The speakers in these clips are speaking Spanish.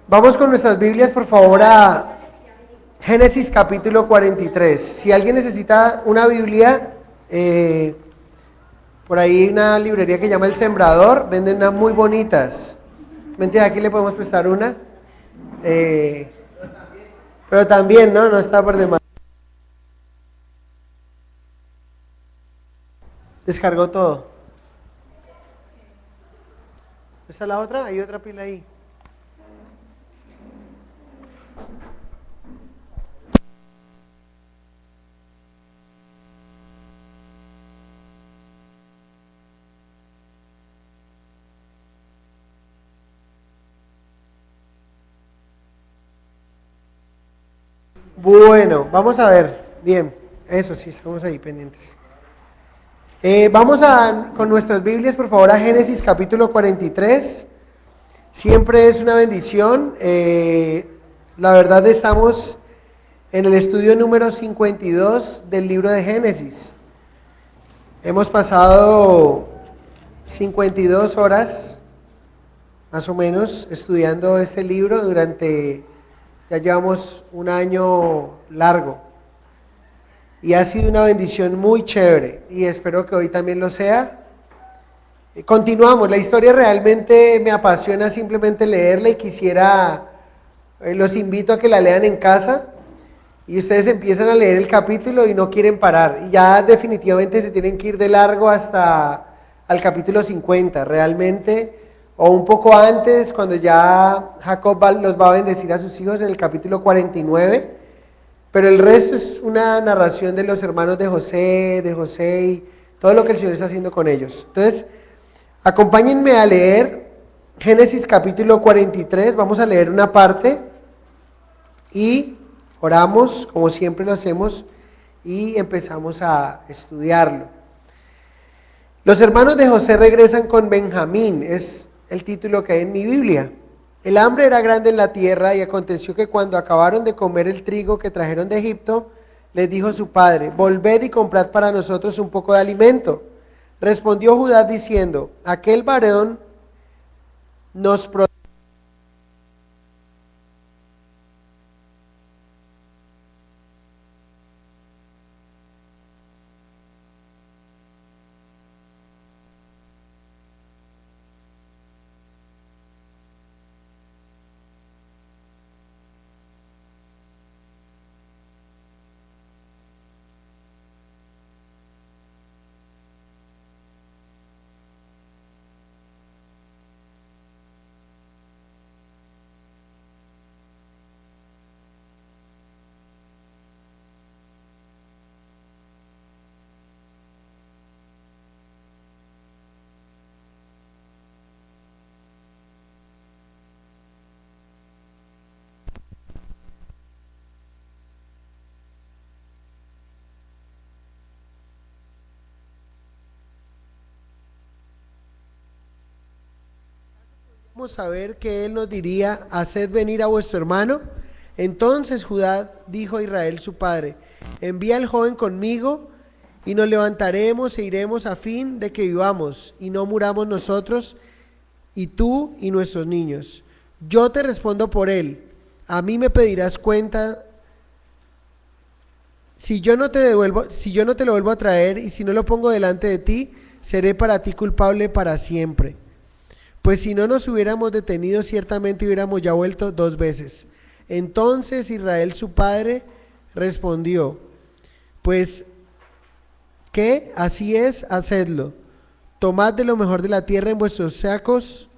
Vamos con nuestras Biblias, por favor, a Génesis capítulo 43. Si alguien necesita una Biblia, por ahí hay una librería que se llama El Sembrador, venden unas muy bonitas. Mentira, aquí le podemos prestar una. Pero también, ¿no? No está por demás. Descargó todo. ¿Esta es la otra? Hay otra pila ahí. Bueno, vamos a ver. Bien, eso sí, estamos ahí pendientes. Con nuestras Biblias, por favor, a Génesis capítulo 43. Siempre es una bendición. La verdad estamos en el estudio número 52 del libro de Génesis. Hemos pasado 52 horas, más o menos, estudiando este libro ya llevamos un año largo. Y ha sido una bendición muy chévere y espero que hoy también lo sea. Continuamos, la historia realmente me apasiona simplemente leerla y los invito a que la lean en casa y ustedes empiezan a leer el capítulo y no quieren parar y ya definitivamente se tienen que ir de largo hasta al capítulo 50 realmente, o un poco antes cuando ya Jacob los va a bendecir a sus hijos en el capítulo 49. Pero el resto es una narración de los hermanos de José y todo lo que el Señor está haciendo con ellos. Entonces, acompáñenme a leer Génesis capítulo 43, vamos a leer una parte y oramos, como siempre lo hacemos, y empezamos a estudiarlo. Los hermanos de José regresan con Benjamín, es el título que hay en mi Biblia. El hambre era grande en la tierra y aconteció que cuando acabaron de comer el trigo que trajeron de Egipto, les dijo su padre: volved y comprad para nosotros un poco de alimento. Respondió Judá diciendo: aquel varón nos protege. Vamos a ver que él nos diría: haced venir a vuestro hermano. Entonces Judá dijo a Israel su padre: envía al joven conmigo y nos levantaremos e iremos a fin de que vivamos y no muramos nosotros y tú y nuestros niños. Yo te respondo por él, a mí me pedirás cuenta si yo no te lo vuelvo a traer, y si no lo pongo delante de ti, seré para ti culpable para siempre. Pues si no nos hubiéramos detenido, ciertamente hubiéramos ya vuelto 2 veces. Entonces Israel su padre respondió: pues, ¿qué? Así es, hacedlo. Tomad de lo mejor de la tierra en vuestros sacos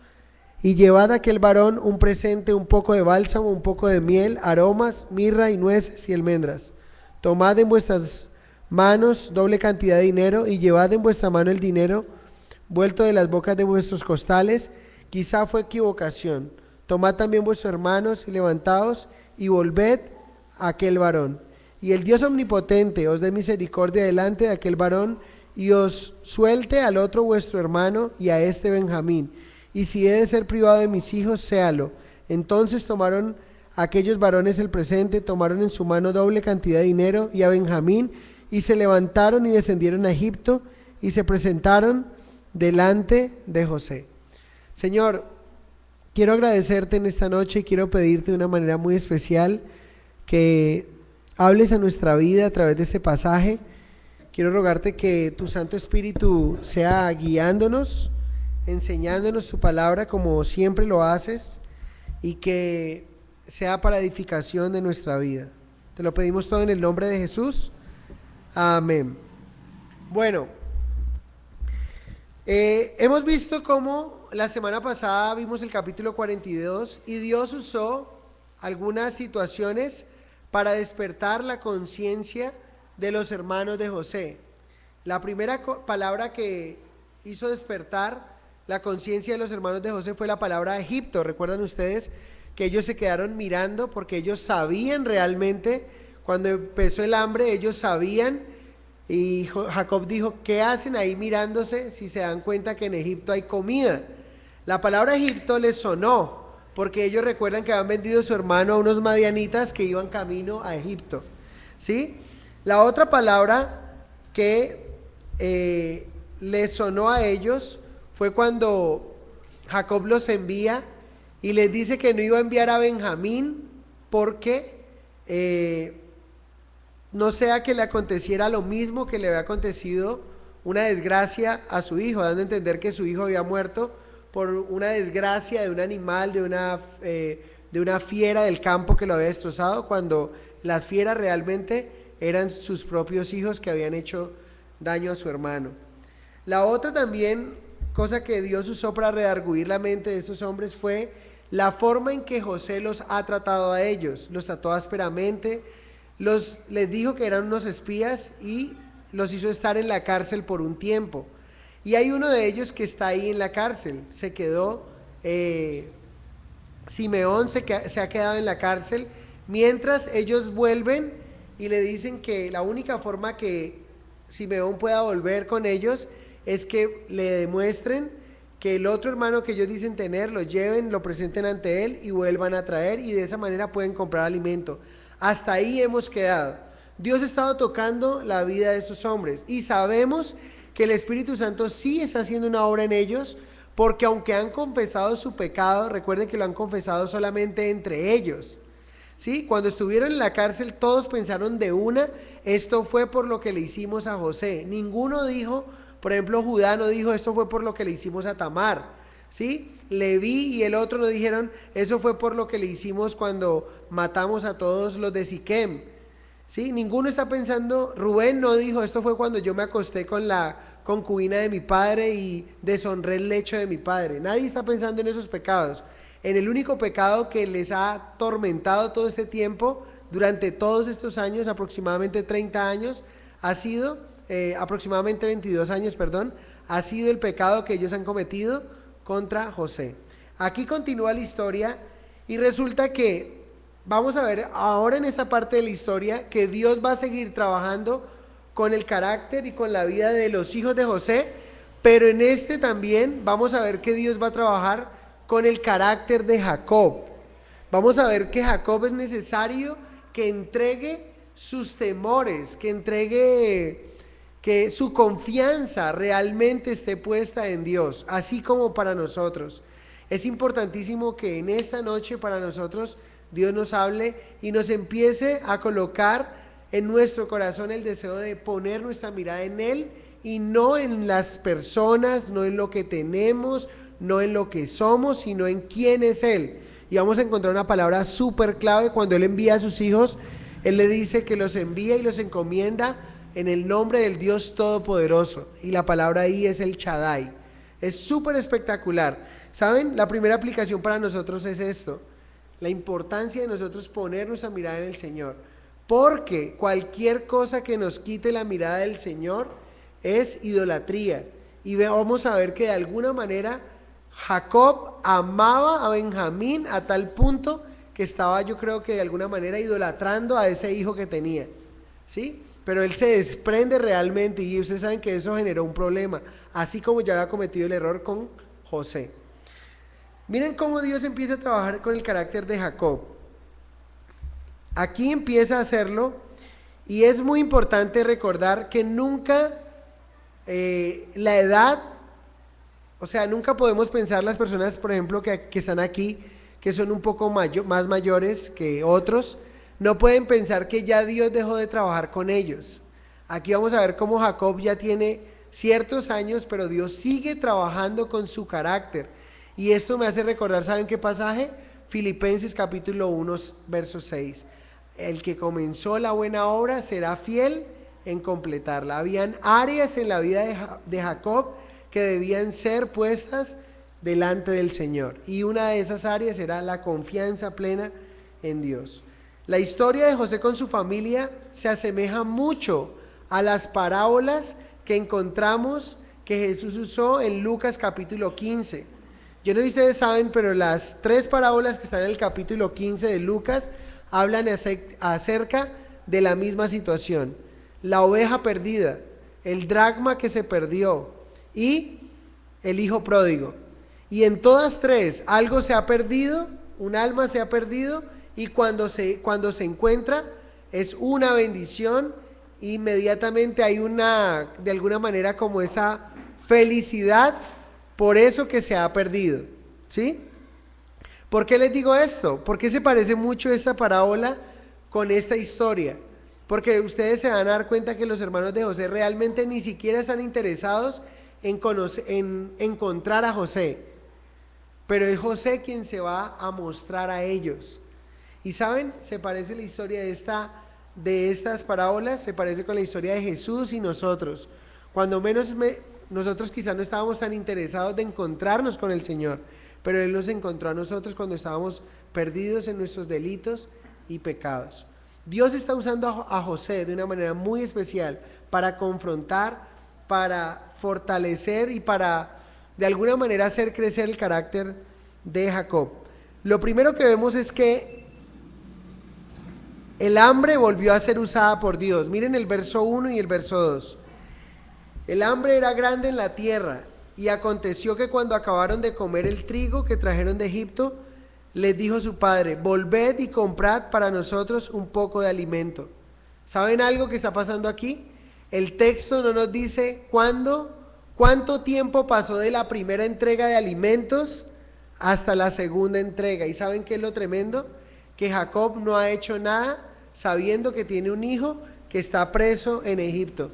y llevad a aquel varón un presente, un poco de bálsamo, un poco de miel, aromas, mirra y nueces y almendras. Tomad en vuestras manos doble cantidad de dinero y llevad en vuestra mano el dinero vuelto de las bocas de vuestros costales. Quizá fue equivocación. Tomad también vuestros hermanos y levantaos y volved a aquel varón. Y el Dios omnipotente os dé misericordia delante de aquel varón y os suelte al otro vuestro hermano y a este Benjamín. Y si he de ser privado de mis hijos, séalo. Entonces tomaron aquellos varones el presente, tomaron en su mano doble cantidad de dinero y a Benjamín, y se levantaron y descendieron a Egipto y se presentaron delante de José. Señor, quiero agradecerte en esta noche y quiero pedirte de una manera muy especial que hables a nuestra vida a través de este pasaje. Quiero rogarte que tu Santo Espíritu sea guiándonos, enseñándonos tu palabra como siempre lo haces y que sea para edificación de nuestra vida. Te lo pedimos todo en el nombre de Jesús. Amén. Bueno, hemos visto cómo la semana pasada vimos el capítulo 42 y Dios usó algunas situaciones para despertar la conciencia de los hermanos de José. La primera palabra que hizo despertar la conciencia de los hermanos de José fue la palabra Egipto. ¿Recuerdan ustedes que ellos se quedaron mirando porque ellos sabían realmente, cuando empezó el hambre, ellos sabían, y Jacob dijo, ¿qué hacen ahí mirándose si se dan cuenta que en Egipto hay comida? La palabra Egipto les sonó porque ellos recuerdan que habían vendido a su hermano a unos madianitas que iban camino a Egipto, ¿sí? La otra palabra que les sonó a ellos fue cuando Jacob los envía y les dice que no iba a enviar a Benjamín porque no sea que le aconteciera lo mismo que le había acontecido, una desgracia a su hijo, dando a entender que su hijo había muerto por una desgracia de un animal, de una fiera del campo que lo había destrozado, cuando las fieras realmente eran sus propios hijos que habían hecho daño a su hermano. La otra también cosa que Dios usó para redarguir la mente de estos hombres fue la forma en que José los ha tratado a ellos. Los trató ásperamente, les dijo que eran unos espías y los hizo estar en la cárcel por un tiempo. Y hay uno de ellos que está ahí en la cárcel, se quedó, Simeón se ha quedado en la cárcel, mientras ellos vuelven y le dicen que la única forma que Simeón pueda volver con ellos es que le demuestren que el otro hermano que ellos dicen tener, lo lleven, lo presenten ante él y vuelvan a traer, y de esa manera pueden comprar alimento. Hasta ahí hemos quedado. Dios ha estado tocando la vida de esos hombres y sabemos que el Espíritu Santo sí está haciendo una obra en ellos, porque aunque han confesado su pecado, recuerden que lo han confesado solamente entre ellos, ¿sí? Cuando estuvieron en la cárcel todos pensaron de una, esto fue por lo que le hicimos a José. Ninguno dijo, por ejemplo Judá no dijo, esto fue por lo que le hicimos a Tamar, ¿sí? Leví y el otro no dijeron, eso fue por lo que le hicimos cuando matamos a todos los de Siquem, ¿sí? Ninguno está pensando, Rubén no dijo, esto fue cuando yo me acosté con la concubina de mi padre y deshonré el lecho de mi padre. Nadie está pensando en esos pecados. En el único pecado que les ha atormentado todo este tiempo, durante todos estos años, aproximadamente 30 años, ha sido, aproximadamente 22 años, perdón, ha sido el pecado que ellos han cometido contra José. Aquí continúa la historia y resulta que vamos a ver ahora en esta parte de la historia que Dios va a seguir trabajando con el carácter y con la vida de los hijos de José, pero en este también vamos a ver que Dios va a trabajar con el carácter de Jacob. Vamos a ver que Jacob es necesario que entregue sus temores, que entregue, que su confianza realmente esté puesta en Dios, así como para nosotros. Es importantísimo que en esta noche para nosotros Dios nos hable y nos empiece a colocar en nuestro corazón el deseo de poner nuestra mirada en Él y no en las personas, no en lo que tenemos, no en lo que somos, sino en quién es Él. Y vamos a encontrar una palabra súper clave cuando Él envía a sus hijos. Él le dice que los envía y los encomienda en el nombre del Dios Todopoderoso, y la palabra ahí es el Shaddai. Es súper espectacular. ¿Saben? La primera aplicación para nosotros es esto: la importancia de nosotros poner nuestra mirada en el Señor, porque cualquier cosa que nos quite la mirada del Señor es idolatría. Y vamos a ver que de alguna manera Jacob amaba a Benjamín a tal punto que estaba, yo creo que de alguna manera idolatrando a ese hijo que tenía, ¿sí? Pero él se desprende realmente, y ustedes saben que eso generó un problema, así como ya había cometido el error con José. Miren cómo Dios empieza a trabajar con el carácter de Jacob. Aquí empieza a hacerlo, y es muy importante recordar que nunca la edad o sea, nunca podemos pensar las personas, por ejemplo, que están aquí, que son un poco más mayores que otros, no pueden pensar que ya Dios dejó de trabajar con ellos. Aquí vamos a ver cómo Jacob ya tiene ciertos años, pero Dios sigue trabajando con su carácter. Y esto me hace recordar, ¿saben qué pasaje? Filipenses capítulo 1, verso 6. El que comenzó la buena obra será fiel en completarla. Habían áreas en la vida de Jacob que debían ser puestas delante del Señor. Y una de esas áreas era la confianza plena en Dios. La historia de José con su familia se asemeja mucho a las parábolas que encontramos que Jesús usó en Lucas capítulo 15. Yo no sé si ustedes saben, pero las 3 parábolas que están en el capítulo 15 de Lucas hablan acerca de la misma situación. La oveja perdida, el dracma que se perdió y el hijo pródigo. Y en todas 3 algo se ha perdido, un alma se ha perdido, y cuando se encuentra es una bendición. Inmediatamente hay de alguna manera como esa felicidad por eso que se ha perdido, ¿sí? ¿Por qué les digo esto? ¿Por qué se parece mucho esta parábola con esta historia? Porque ustedes se van a dar cuenta que los hermanos de José realmente ni siquiera están interesados en encontrar a José, pero es José quien se va a mostrar a ellos. Y saben, se parece la historia de estas parábolas, se parece con la historia de Jesús y nosotros. Cuando menos nosotros quizás no estábamos tan interesados de encontrarnos con el Señor, pero Él nos encontró a nosotros cuando estábamos perdidos en nuestros delitos y pecados. Dios está usando a José de una manera muy especial para confrontar, para fortalecer y para de alguna manera hacer crecer el carácter de Jacob. Lo primero que vemos es que el hambre volvió a ser usada por Dios. Miren el verso 1 y el verso 2. El hambre era grande en la tierra, y aconteció que cuando acabaron de comer el trigo que trajeron de Egipto, les dijo su padre: volved y comprad para nosotros un poco de alimento. ¿Saben algo que está pasando aquí? El texto no nos dice cuánto tiempo pasó de la primera entrega de alimentos hasta la segunda entrega. ¿Y saben qué es lo tremendo? Que Jacob no ha hecho nada sabiendo que tiene un hijo que está preso en Egipto.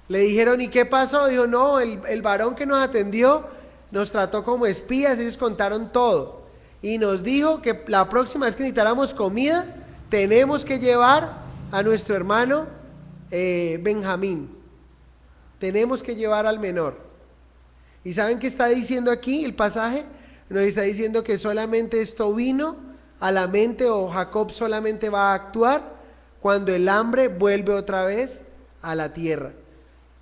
Le dijeron: ¿y qué pasó? Dijo: no, el varón que nos atendió nos trató como espías, ellos contaron todo. Y nos dijo que la próxima vez que necesitáramos comida, tenemos que llevar a nuestro hermano Benjamín. Tenemos que llevar al menor. ¿Y saben qué está diciendo aquí el pasaje? Nos está diciendo que solamente esto vino a la mente, o Jacob solamente va a actuar cuando el hambre vuelve otra vez a la tierra.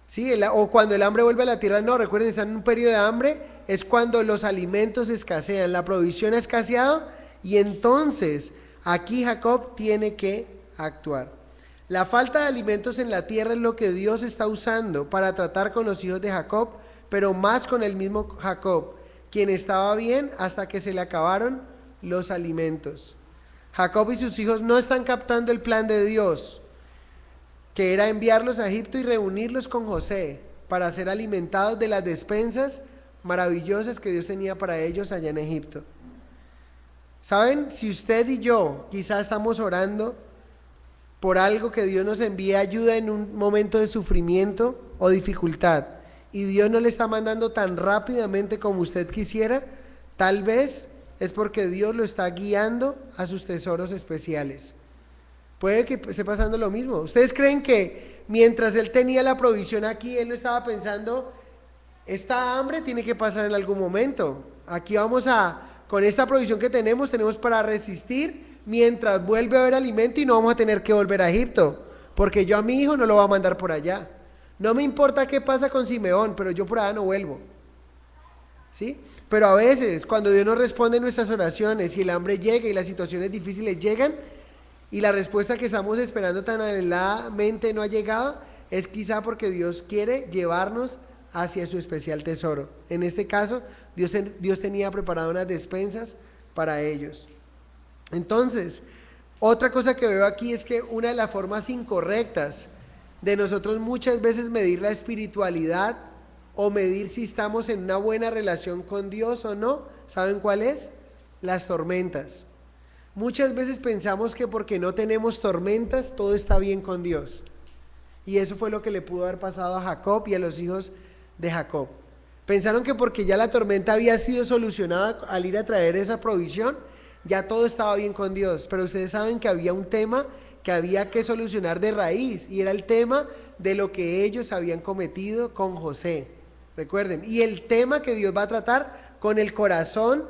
¿Sí? O cuando el hambre vuelve a la tierra, no, recuerden, están en un periodo de hambre, es cuando los alimentos escasean, la provisión ha escaseado, y entonces aquí Jacob tiene que actuar. La falta de alimentos en la tierra es lo que Dios está usando para tratar con los hijos de Jacob, pero más con el mismo Jacob, quien estaba bien hasta que se le acabaron los alimentos. Jacob y sus hijos no están captando el plan de Dios, que era enviarlos a Egipto y reunirlos con José para ser alimentados de las despensas maravillosas que Dios tenía para ellos allá en Egipto. ¿Saben? Si usted y yo quizás estamos orando por algo, que Dios nos envíe ayuda en un momento de sufrimiento o dificultad, y Dios no le está mandando tan rápidamente como usted quisiera, tal vez es porque Dios lo está guiando a sus tesoros especiales. Puede que esté pasando lo mismo. ¿Ustedes creen que mientras él tenía la provisión aquí, él no estaba pensando: esta hambre tiene que pasar en algún momento? Aquí con esta provisión que tenemos para resistir mientras vuelve a haber alimento, y no vamos a tener que volver a Egipto, porque yo a mi hijo no lo voy a mandar por allá. No me importa qué pasa con Simeón, pero yo por allá no vuelvo. ¿Sí? Pero a veces, cuando Dios nos responde nuestras oraciones y el hambre llega y las situaciones difíciles llegan, y la respuesta que estamos esperando tan anheladamente no ha llegado, es quizá porque Dios quiere llevarnos hacia su especial tesoro. En este caso, Dios tenía preparado unas despensas para ellos. Entonces, otra cosa que veo aquí es que una de las formas incorrectas de nosotros muchas veces medir la espiritualidad o medir si estamos en una buena relación con Dios o no, ¿saben cuál es? Las tormentas. Muchas veces pensamos que porque no tenemos tormentas, todo está bien con Dios. Y eso fue lo que le pudo haber pasado a Jacob y a los hijos de Jacob. Pensaron que porque ya la tormenta había sido solucionada al ir a traer esa provisión, ya todo estaba bien con Dios. Pero ustedes saben que había un tema que había que solucionar de raíz, y era el tema de lo que ellos habían cometido con José. Recuerden, y el tema que Dios va a tratar con el corazón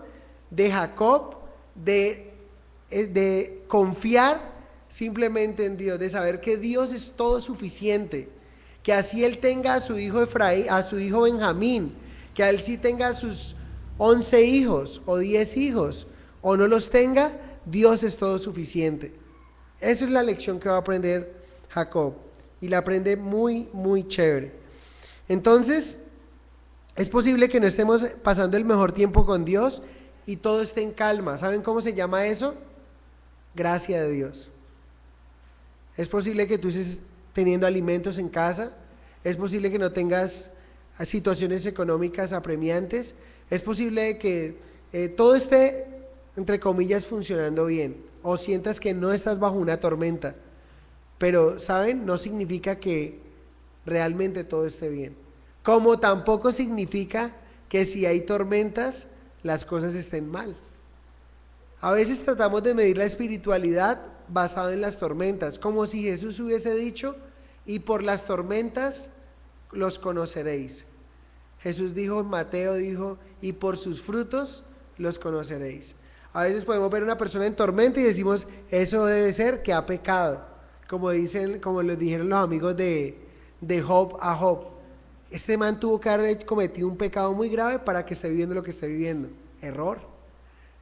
de Jacob, de confiar simplemente en Dios, de saber que Dios es todo suficiente, que así él tenga a su hijo Efraín, a su hijo Benjamín, que a él sí tenga sus 11 hijos o 10 hijos, o no los tenga, Dios es todo suficiente. Esa es la lección que va a aprender Jacob, y la aprende muy, muy chévere. Entonces, es posible que no estemos pasando el mejor tiempo con Dios y todo esté en calma. ¿Saben cómo se llama eso? Gracia de Dios. Es posible que tú estés teniendo alimentos en casa, es posible que no tengas situaciones económicas apremiantes, es posible que todo esté, entre comillas, funcionando bien, o sientas que no estás bajo una tormenta, pero, ¿saben? No significa que realmente todo esté bien, como tampoco significa que si hay tormentas, las cosas estén mal. A veces tratamos de medir la espiritualidad basado en las tormentas, como si Jesús hubiese dicho, y por las tormentas los conoceréis. Jesús dijo, Mateo dijo, y por sus frutos los conoceréis. A veces podemos ver a una persona en tormenta y decimos, eso debe ser que ha pecado, como les dijeron los amigos de Job a Job. Este man tuvo que haber cometido un pecado muy grave para que esté viviendo lo que esté viviendo. Error.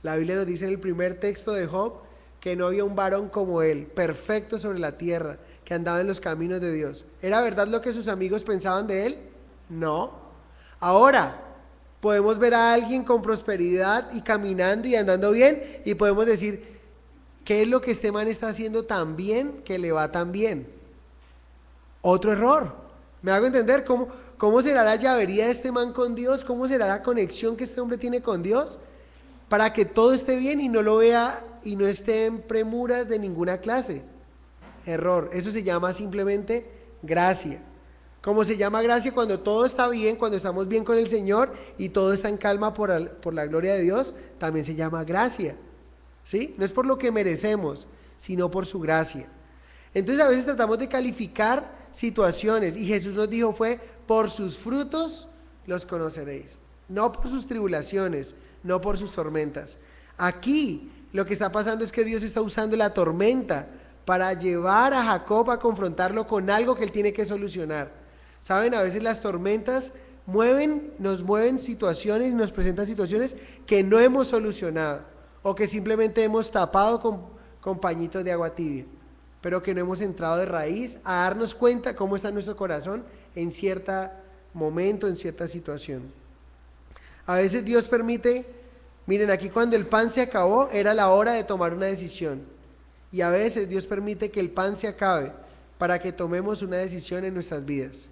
La Biblia nos dice en el primer texto de Job que no había un varón como él, perfecto sobre la tierra, que andaba en los caminos de Dios. ¿Era verdad lo que sus amigos pensaban de él? No. Ahora, podemos ver a alguien con prosperidad y caminando y andando bien, y podemos decir, ¿qué es lo que este man está haciendo tan bien que le va tan bien? Otro error. ¿Me hago entender? ¿Cómo será la llavería de este man con Dios? ¿Cómo será la conexión que este hombre tiene con Dios? Para que todo esté bien y no lo vea y no esté en premuras de ninguna clase. Error. Eso se llama simplemente gracia. Como se llama gracia cuando todo está bien, cuando estamos bien con el Señor y todo está en calma por la gloria de Dios, también se llama gracia. ¿Sí? No es por lo que merecemos, sino por su gracia. Entonces a veces tratamos de calificar situaciones, y Jesús nos dijo fue, por sus frutos los conoceréis. No por sus tribulaciones, no por sus tormentas. Aquí lo que está pasando es que Dios está usando la tormenta para llevar a Jacob a confrontarlo con algo que él tiene que solucionar. Saben, a veces las tormentas nos mueven situaciones y nos presentan situaciones que no hemos solucionado, o que simplemente hemos tapado con pañitos de agua tibia, pero que no hemos entrado de raíz a darnos cuenta cómo está nuestro corazón en cierto momento, en cierta situación. A veces Dios permite, miren, aquí cuando el pan se acabó, era la hora de tomar una decisión. Y a veces Dios permite que el pan se acabe para que tomemos una decisión en nuestras vidas.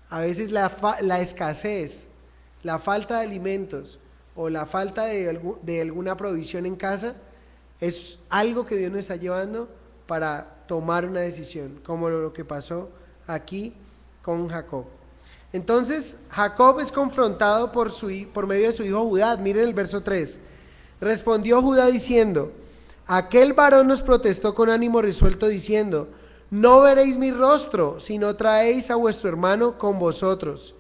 A veces la escasez, la falta de alimentos o la falta de alguna provisión en casa es algo que Dios nos está llevando para tomar una decisión, como lo que pasó aquí con Jacob. Entonces Jacob es confrontado por medio de su hijo Judá. Miren el verso 3. Respondió Judá diciendo, aquel varón nos protestó con ánimo resuelto diciendo, no veréis mi rostro, si no traéis a vuestro hermano con vosotros.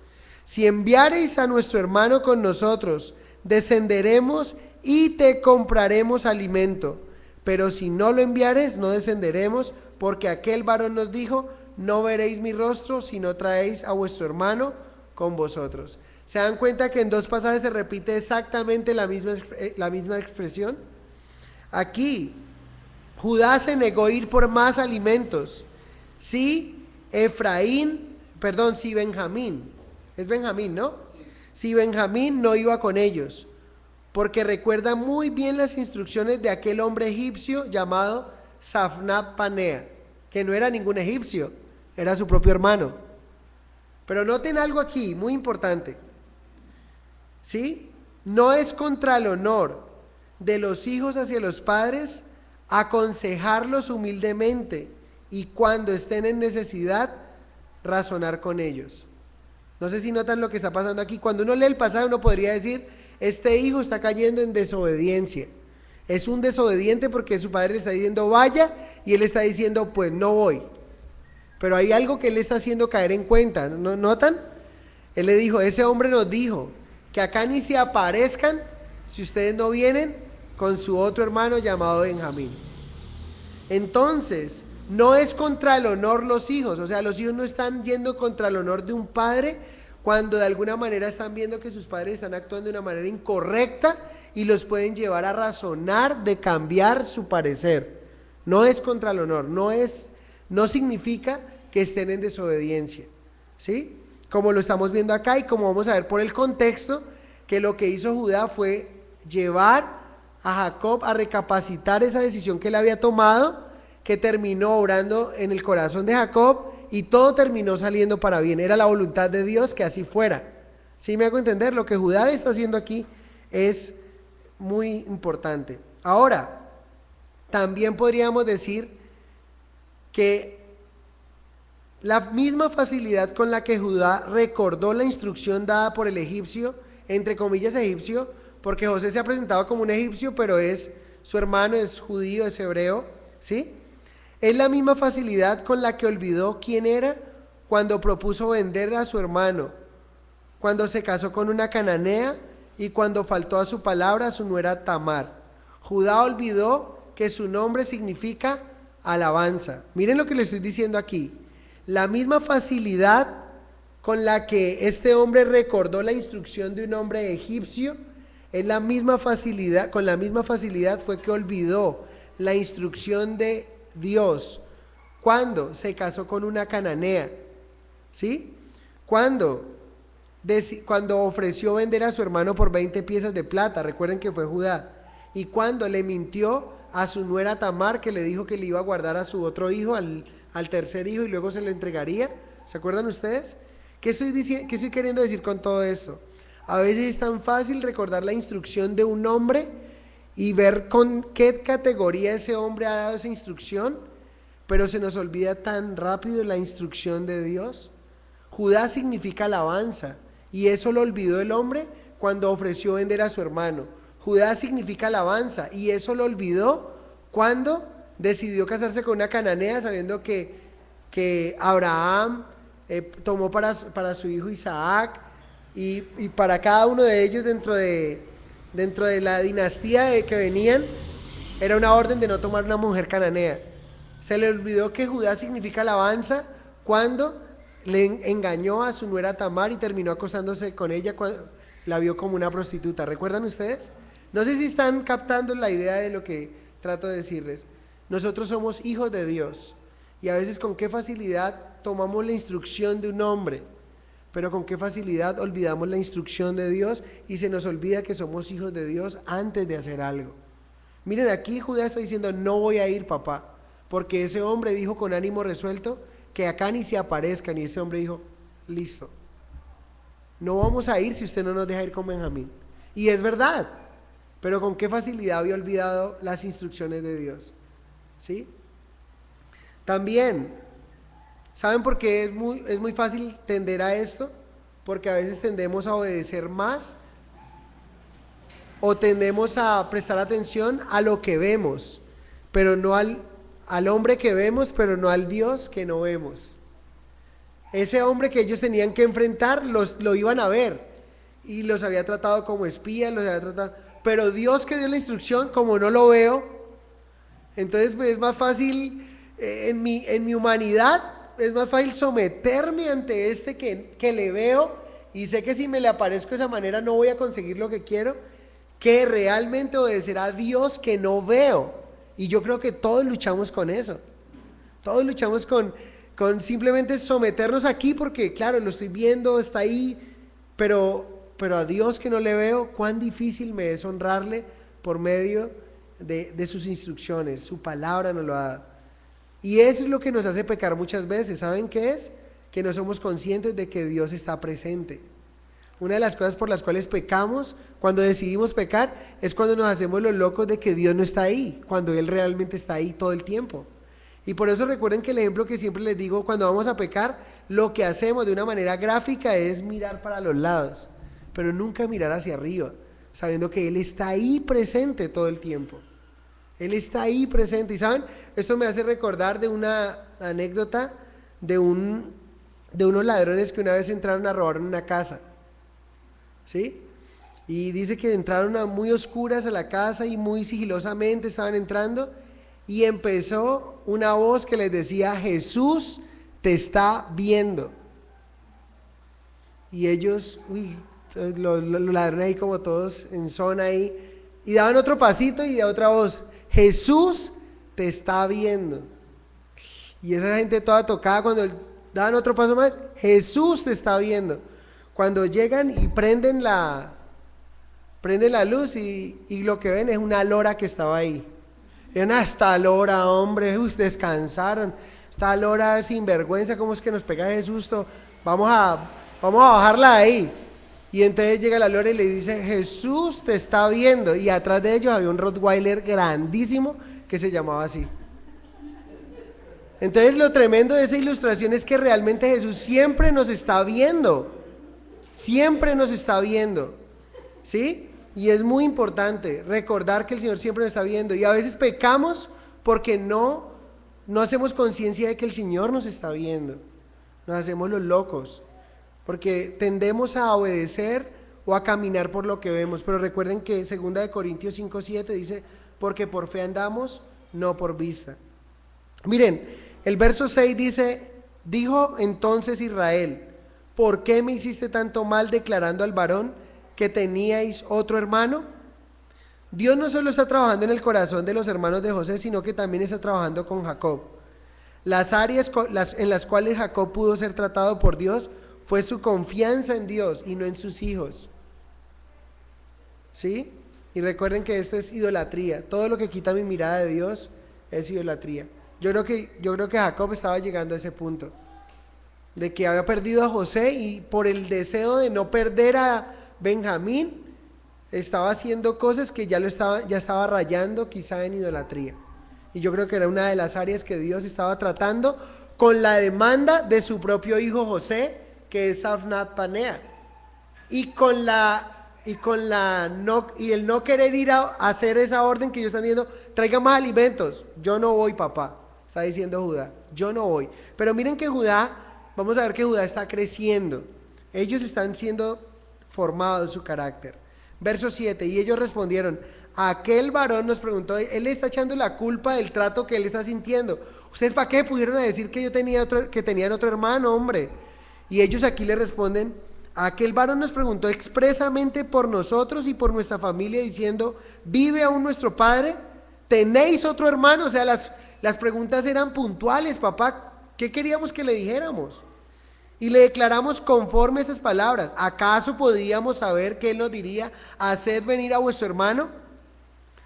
Si enviareis a nuestro hermano con nosotros, descenderemos y te compraremos alimento. Pero si no lo enviares, no descenderemos, porque aquel varón nos dijo, no veréis mi rostro, si no traéis a vuestro hermano con vosotros. ¿Se dan cuenta que en dos pasajes se repite exactamente la misma expresión? Aquí Judá se negó a ir por más alimentos. Si Benjamín, es Benjamín, ¿no? Sí. Si Benjamín no iba con ellos, porque recuerda muy bien las instrucciones de aquel hombre egipcio llamado Safnat Panea, que no era ningún egipcio, era su propio hermano. Pero noten algo aquí, muy importante. ¿Sí? No es contra el honor de los hijos hacia los padres aconsejarlos humildemente y cuando estén en necesidad, razonar con ellos. No sé si notan lo que está pasando aquí. Cuando uno lee el pasaje, uno podría decir, este hijo está cayendo en desobediencia. Es un desobediente porque su padre le está diciendo vaya y él está diciendo pues no voy. Pero hay algo que él está haciendo caer en cuenta, ¿no notan? Él le dijo, ese hombre nos dijo que acá ni se aparezcan si ustedes no vienen con su otro hermano llamado Benjamín. Entonces, no es contra el honor los hijos, o sea, los hijos no están yendo contra el honor de un padre cuando de alguna manera están viendo que sus padres están actuando de una manera incorrecta y los pueden llevar a razonar de cambiar su parecer. No es contra el honor, no significa que estén en desobediencia, ¿sí? Como lo estamos viendo acá y como vamos a ver por el contexto, que lo que hizo Judá fue llevar a Jacob a recapacitar esa decisión que él había tomado, que terminó obrando en el corazón de Jacob y todo terminó saliendo para bien. Era la voluntad de Dios que así fuera. ¿Sí me hago entender? Lo que Judá está haciendo aquí es muy importante. Ahora, también podríamos decir que la misma facilidad con la que Judá recordó la instrucción dada por el egipcio, entre comillas egipcio, porque José se ha presentado como un egipcio, pero es su hermano, es judío, es hebreo, ¿sí? Es la misma facilidad con la que olvidó quién era cuando propuso vender a su hermano, cuando se casó con una cananea y cuando faltó a su palabra a su nuera Tamar. Judá olvidó que su nombre significa alabanza. Miren lo que le estoy diciendo aquí. La misma facilidad con la que este hombre recordó la instrucción de un hombre egipcio, es la misma facilidad, con la misma facilidad fue que olvidó la instrucción de Dios cuando se casó con una cananea, ¿sí? Cuando ofreció vender a su hermano por 20 piezas de plata, recuerden que fue Judá, y cuando le mintió a su nuera Tamar, que le dijo que le iba a guardar a su otro hijo, al tercer hijo, y luego se lo entregaría. ¿Se acuerdan ustedes? ¿Qué estoy queriendo decir con todo esto? A veces es tan fácil recordar la instrucción de un hombre y ver con qué categoría ese hombre ha dado esa instrucción, pero se nos olvida tan rápido la instrucción de Dios. Judá significa alabanza, y eso lo olvidó el hombre cuando ofreció vender a su hermano. Judá significa alabanza, y eso lo olvidó cuando decidió casarse con una cananea, sabiendo que Abraham tomó para su hijo Isaac, y para cada uno de ellos dentro de la dinastía que venían, era una orden de no tomar una mujer cananea. Se le olvidó que Judá significa alabanza cuando le engañó a su nuera Tamar y terminó acostándose con ella cuando la vio como una prostituta. ¿Recuerdan ustedes? No sé si están captando la idea de lo que trato de decirles. Nosotros somos hijos de Dios y a veces con qué facilidad tomamos la instrucción de un hombre, pero con qué facilidad olvidamos la instrucción de Dios y se nos olvida que somos hijos de Dios antes de hacer algo. Miren, aquí Judá está diciendo, no voy a ir, papá, porque ese hombre dijo con ánimo resuelto que acá ni se aparezcan, y ese hombre dijo, listo, no vamos a ir si usted no nos deja ir con Benjamín. Y es verdad, pero con qué facilidad había olvidado las instrucciones de Dios, ¿sí? También, ¿saben por qué es muy fácil tender a esto? Porque a veces tendemos a obedecer más o tendemos a prestar atención a lo que vemos, pero no al hombre que vemos, pero no al Dios que no vemos. Ese hombre que ellos tenían que enfrentar, lo iban a ver y los había tratado como espías, pero Dios que dio la instrucción, como no lo veo, entonces pues es más fácil, en mi humanidad, es más fácil someterme ante que le veo y sé que si me le aparezco de esa manera no voy a conseguir lo que quiero, que realmente obedecer a Dios que no veo. Y yo creo que todos luchamos con eso. Todos luchamos con simplemente someternos aquí porque, claro, lo estoy viendo, está ahí, pero a Dios que no le veo, cuán difícil me es honrarle por medio de sus instrucciones. Su palabra nos lo ha dado. Y eso es lo que nos hace pecar muchas veces. ¿Saben qué es? que no somos conscientes de que Dios está presente. Una de las cosas por las cuales pecamos, cuando decidimos pecar, es cuando nos hacemos los locos de que Dios no está ahí, cuando Él realmente está ahí todo el tiempo. Y por eso recuerden que el ejemplo que siempre les digo, cuando vamos a pecar, lo que hacemos de una manera gráfica es mirar para los lados, pero nunca mirar hacia arriba, sabiendo que Él está ahí presente todo el tiempo. Él está ahí presente. Y ¿saben? Esto me hace recordar de una anécdota de unos ladrones que una vez entraron a robar en una casa. ¿Sí? Y dice que entraron muy oscuras a la casa y muy sigilosamente estaban entrando y empezó una voz que les decía: Jesús te está viendo. Y ellos, los ladrones ahí como todos en zona ahí, y daban otro pasito y de otra voz: Jesús te está viendo. Y esa gente toda tocada, cuando daban otro paso más: Jesús te está viendo. Cuando llegan y prenden la luz y lo que ven es una lora que estaba ahí. Y esta lora, hombre, descansaron. Esta lora sinvergüenza, ¿cómo es que nos pega ese susto? Vamos a bajarla de ahí. Y entonces llega la lora y le dice: Jesús te está viendo. Y atrás de ellos había un Rottweiler grandísimo que se llamaba así. Entonces lo tremendo de esa ilustración es que realmente Jesús siempre nos está viendo. Siempre nos está viendo, ¿sí? Y es muy importante recordar que el Señor siempre nos está viendo. Y a veces pecamos porque no hacemos conciencia de que el Señor nos está viendo. Nos hacemos los locos, porque tendemos a obedecer o a caminar por lo que vemos. Pero recuerden que 2 Corintios 5:7 dice: porque por fe andamos, no por vista. Miren, el verso 6 dice: dijo entonces Israel: ¿por qué me hiciste tanto mal declarando al varón que teníais otro hermano? Dios no solo está trabajando en el corazón de los hermanos de José, sino que también está trabajando con Jacob. Las áreas en las cuales Jacob pudo ser tratado por Dios fue su confianza en Dios y no en sus hijos. ¿Sí? Y recuerden que esto es idolatría. Todo lo que quita mi mirada de Dios es idolatría. Yo creo que Jacob estaba llegando a ese punto, de que había perdido a José y por el deseo de no perder a Benjamín, estaba haciendo cosas que ya estaba rayando quizá en idolatría. Y yo creo que era una de las áreas que Dios estaba tratando con la demanda de su propio hijo José, que es Safnat Panea, y el no querer ir a hacer esa orden que ellos están diciendo: traigan más alimentos. Yo no voy, papá, está diciendo Judá, yo no voy. Pero miren que vamos a ver que Judá está creciendo. Ellos están siendo formados su carácter. Verso 7, y ellos respondieron: aquel varón nos preguntó, él le está echando la culpa del trato que él está sintiendo. ¿Ustedes para qué pudieron decir que tenían otro hermano, hombre? Y ellos aquí le responden: aquel varón nos preguntó expresamente por nosotros y por nuestra familia, diciendo: ¿vive aún nuestro padre? ¿Tenéis otro hermano? O sea, las preguntas eran puntuales, papá. ¿Qué queríamos que le dijéramos? Y le declaramos conforme a estas palabras. ¿Acaso podíamos saber que él nos diría: haced venir a vuestro hermano?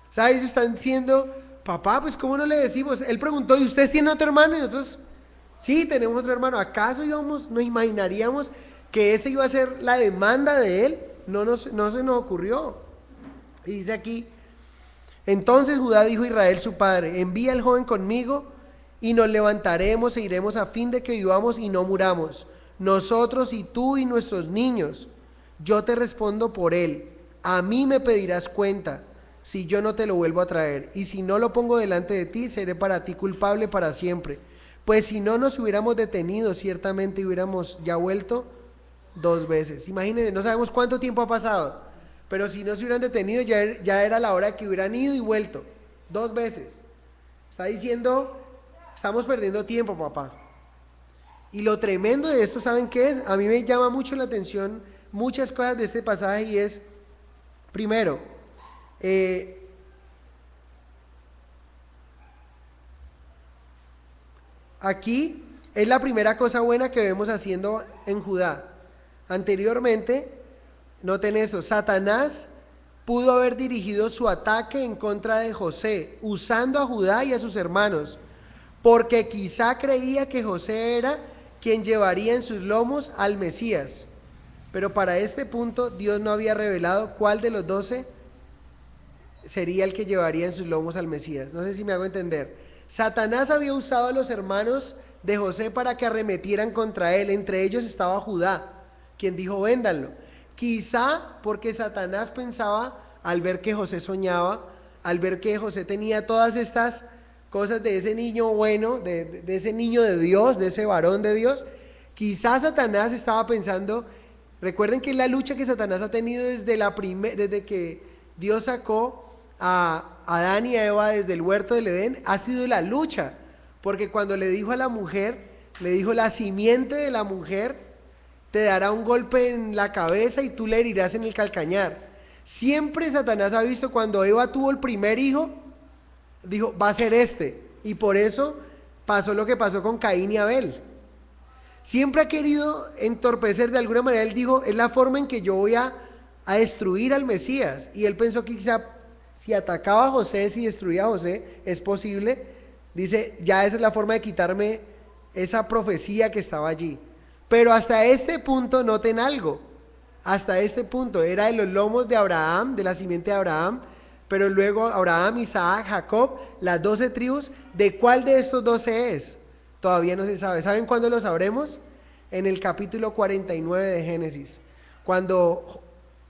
¿Sabes? Ellos están diciendo: papá, pues ¿cómo no le decimos? Él preguntó: ¿y ustedes tienen otro hermano? Y nosotros: sí, tenemos otro hermano. ¿Acaso nos imaginaríamos que esa iba a ser la demanda de él? No se nos ocurrió. Y dice aquí: entonces Judá dijo a Israel su padre: envía al joven conmigo y nos levantaremos e iremos a fin de que vivamos y no muramos, nosotros y tú y nuestros niños. Yo te respondo por él. A mí me pedirás cuenta si yo no te lo vuelvo a traer, y si no lo pongo delante de ti, seré para ti culpable para siempre. Pues si no nos hubiéramos detenido, ciertamente hubiéramos ya vuelto 2 veces. Imagínense, no sabemos cuánto tiempo ha pasado, pero si no se hubieran detenido, ya era la hora que hubieran ido y vuelto 2 veces. Está diciendo: estamos perdiendo tiempo, papá. Y lo tremendo de esto, ¿saben qué es? A mí me llama mucho la atención muchas cosas de este pasaje, y es, primero, aquí es la primera cosa buena que vemos haciendo en Judá. Anteriormente, noten eso, Satanás pudo haber dirigido su ataque en contra de José, usando a Judá y a sus hermanos, porque quizá creía que José era quien llevaría en sus lomos al Mesías. Pero para este punto Dios no había revelado cuál de los 12 sería el que llevaría en sus lomos al Mesías. No sé si me hago entender. Satanás había usado a los hermanos de José para que arremetieran contra él. Entre ellos estaba Judá, quien dijo: véndanlo. Quizá porque Satanás pensaba, al ver que José soñaba, al ver que José tenía todas estas cosas de ese niño bueno, de ese niño de Dios, de ese varón de Dios, quizás Satanás estaba pensando. Recuerden que la lucha que Satanás ha tenido desde que Dios sacó a Adán y a Eva desde el huerto del Edén, ha sido la lucha, porque cuando le dijo a la mujer, le dijo: la simiente de la mujer te dará un golpe en la cabeza y tú le herirás en el calcañar. Siempre Satanás ha visto cuando Eva tuvo el primer hijo, dijo: va a ser este, y por eso pasó lo que pasó con Caín y Abel. Siempre ha querido entorpecer de alguna manera. Él dijo: es la forma en que yo voy a destruir al Mesías. Y él pensó que quizá si atacaba a José, si destruía a José, es posible. Dice: ya esa es la forma de quitarme esa profecía que estaba allí. Pero hasta este punto, noten algo, hasta este punto era de los lomos de Abraham, de la simiente de Abraham, pero luego Abraham, Isaac, Jacob, las 12 tribus. ¿De cuál de estos 12 es? Todavía no se sabe. ¿Saben cuándo lo sabremos? En el capítulo 49 de Génesis, cuando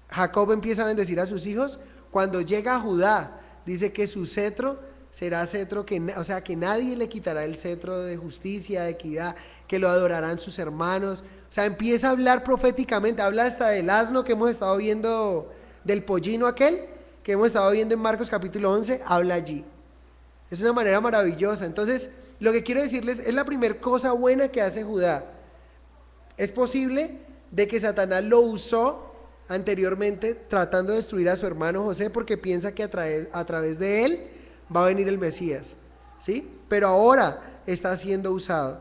Jacob empieza a bendecir a sus hijos. Cuando llega a Judá, dice que su cetro será cetro o sea, que nadie le quitará el cetro de justicia, de equidad, que lo adorarán sus hermanos. O sea, empieza a hablar proféticamente, habla hasta del asno que hemos estado viendo, del pollino aquel que hemos estado viendo en Marcos capítulo 11, habla allí. Es una manera maravillosa. Entonces, lo que quiero decirles es la primera cosa buena que hace Judá. Es posible de que Satanás lo usó anteriormente tratando de destruir a su hermano José, porque piensa que a través de él va a venir el Mesías, ¿sí? Pero ahora está siendo usado,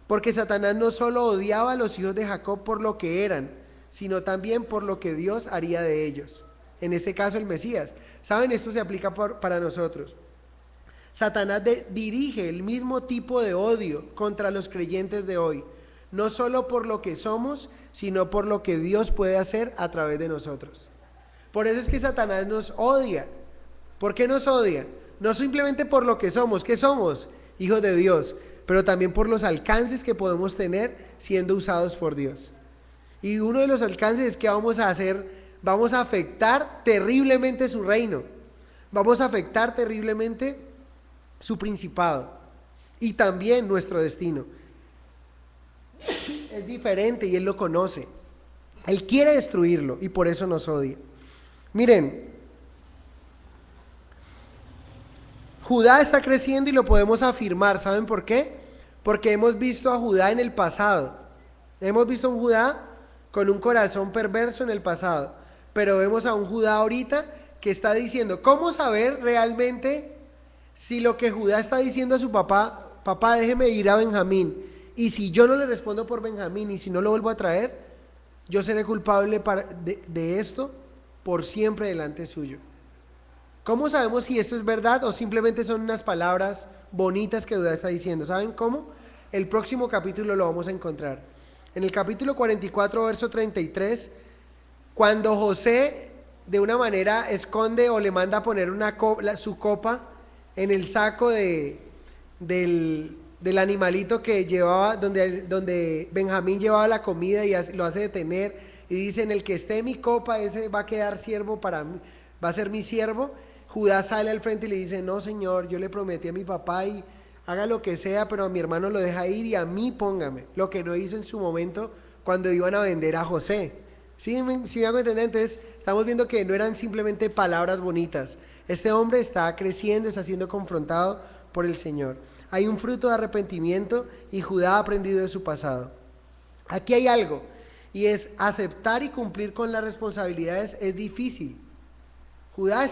porque Satanás no solo odiaba a los hijos de Jacob por lo que eran, sino también por lo que Dios haría de ellos, en este caso el Mesías. ¿Saben? Esto se aplica para nosotros. Satanás dirige el mismo tipo de odio contra los creyentes de hoy, no solo por lo que somos, sino por lo que Dios puede hacer a través de nosotros. Por eso es que Satanás nos odia. ¿Por qué nos odia? No simplemente por lo que somos. ¿Qué somos? Hijos de Dios, pero también por los alcances que podemos tener siendo usados por Dios. Y uno de los alcances es que vamos a afectar terriblemente su reino, vamos a afectar terriblemente su principado y también nuestro destino. Es diferente y Él lo conoce. Él quiere destruirlo y por eso nos odia. Miren, Judá está creciendo y lo podemos afirmar. ¿Saben por qué? Porque hemos visto a Judá en el pasado. Hemos visto a un Judá con un corazón perverso en el pasado, pero vemos a un Judá ahorita que está diciendo: ¿cómo saber realmente si lo que Judá está diciendo a su papá: papá, déjeme ir a Benjamín, y si yo no le respondo por Benjamín y si no lo vuelvo a traer, yo seré culpable de esto por siempre delante suyo? ¿Cómo sabemos si esto es verdad o simplemente son unas palabras bonitas que Judá está diciendo? ¿Saben cómo? El próximo capítulo lo vamos a encontrar. En el capítulo 44, verso 33, cuando José de una manera esconde o le manda a poner su copa en el saco del animalito que llevaba, donde Benjamín llevaba la comida, y lo hace detener y dice: en el que esté mi copa, ese va a quedar siervo para mí, va a ser mi siervo. Judá sale al frente y le dice: no, señor, yo le prometí a mi papá y haga lo que sea, pero a mi hermano lo deja ir y a mí póngame. Lo que no hizo en su momento cuando iban a vender a José. ¿Sí me hago entender? Entonces estamos viendo que no eran simplemente palabras bonitas. Este hombre está creciendo, está siendo confrontado por el Señor. Hay un fruto de arrepentimiento y Judá ha aprendido de su pasado. Aquí hay algo, y es: aceptar y cumplir con las responsabilidades es difícil. Judá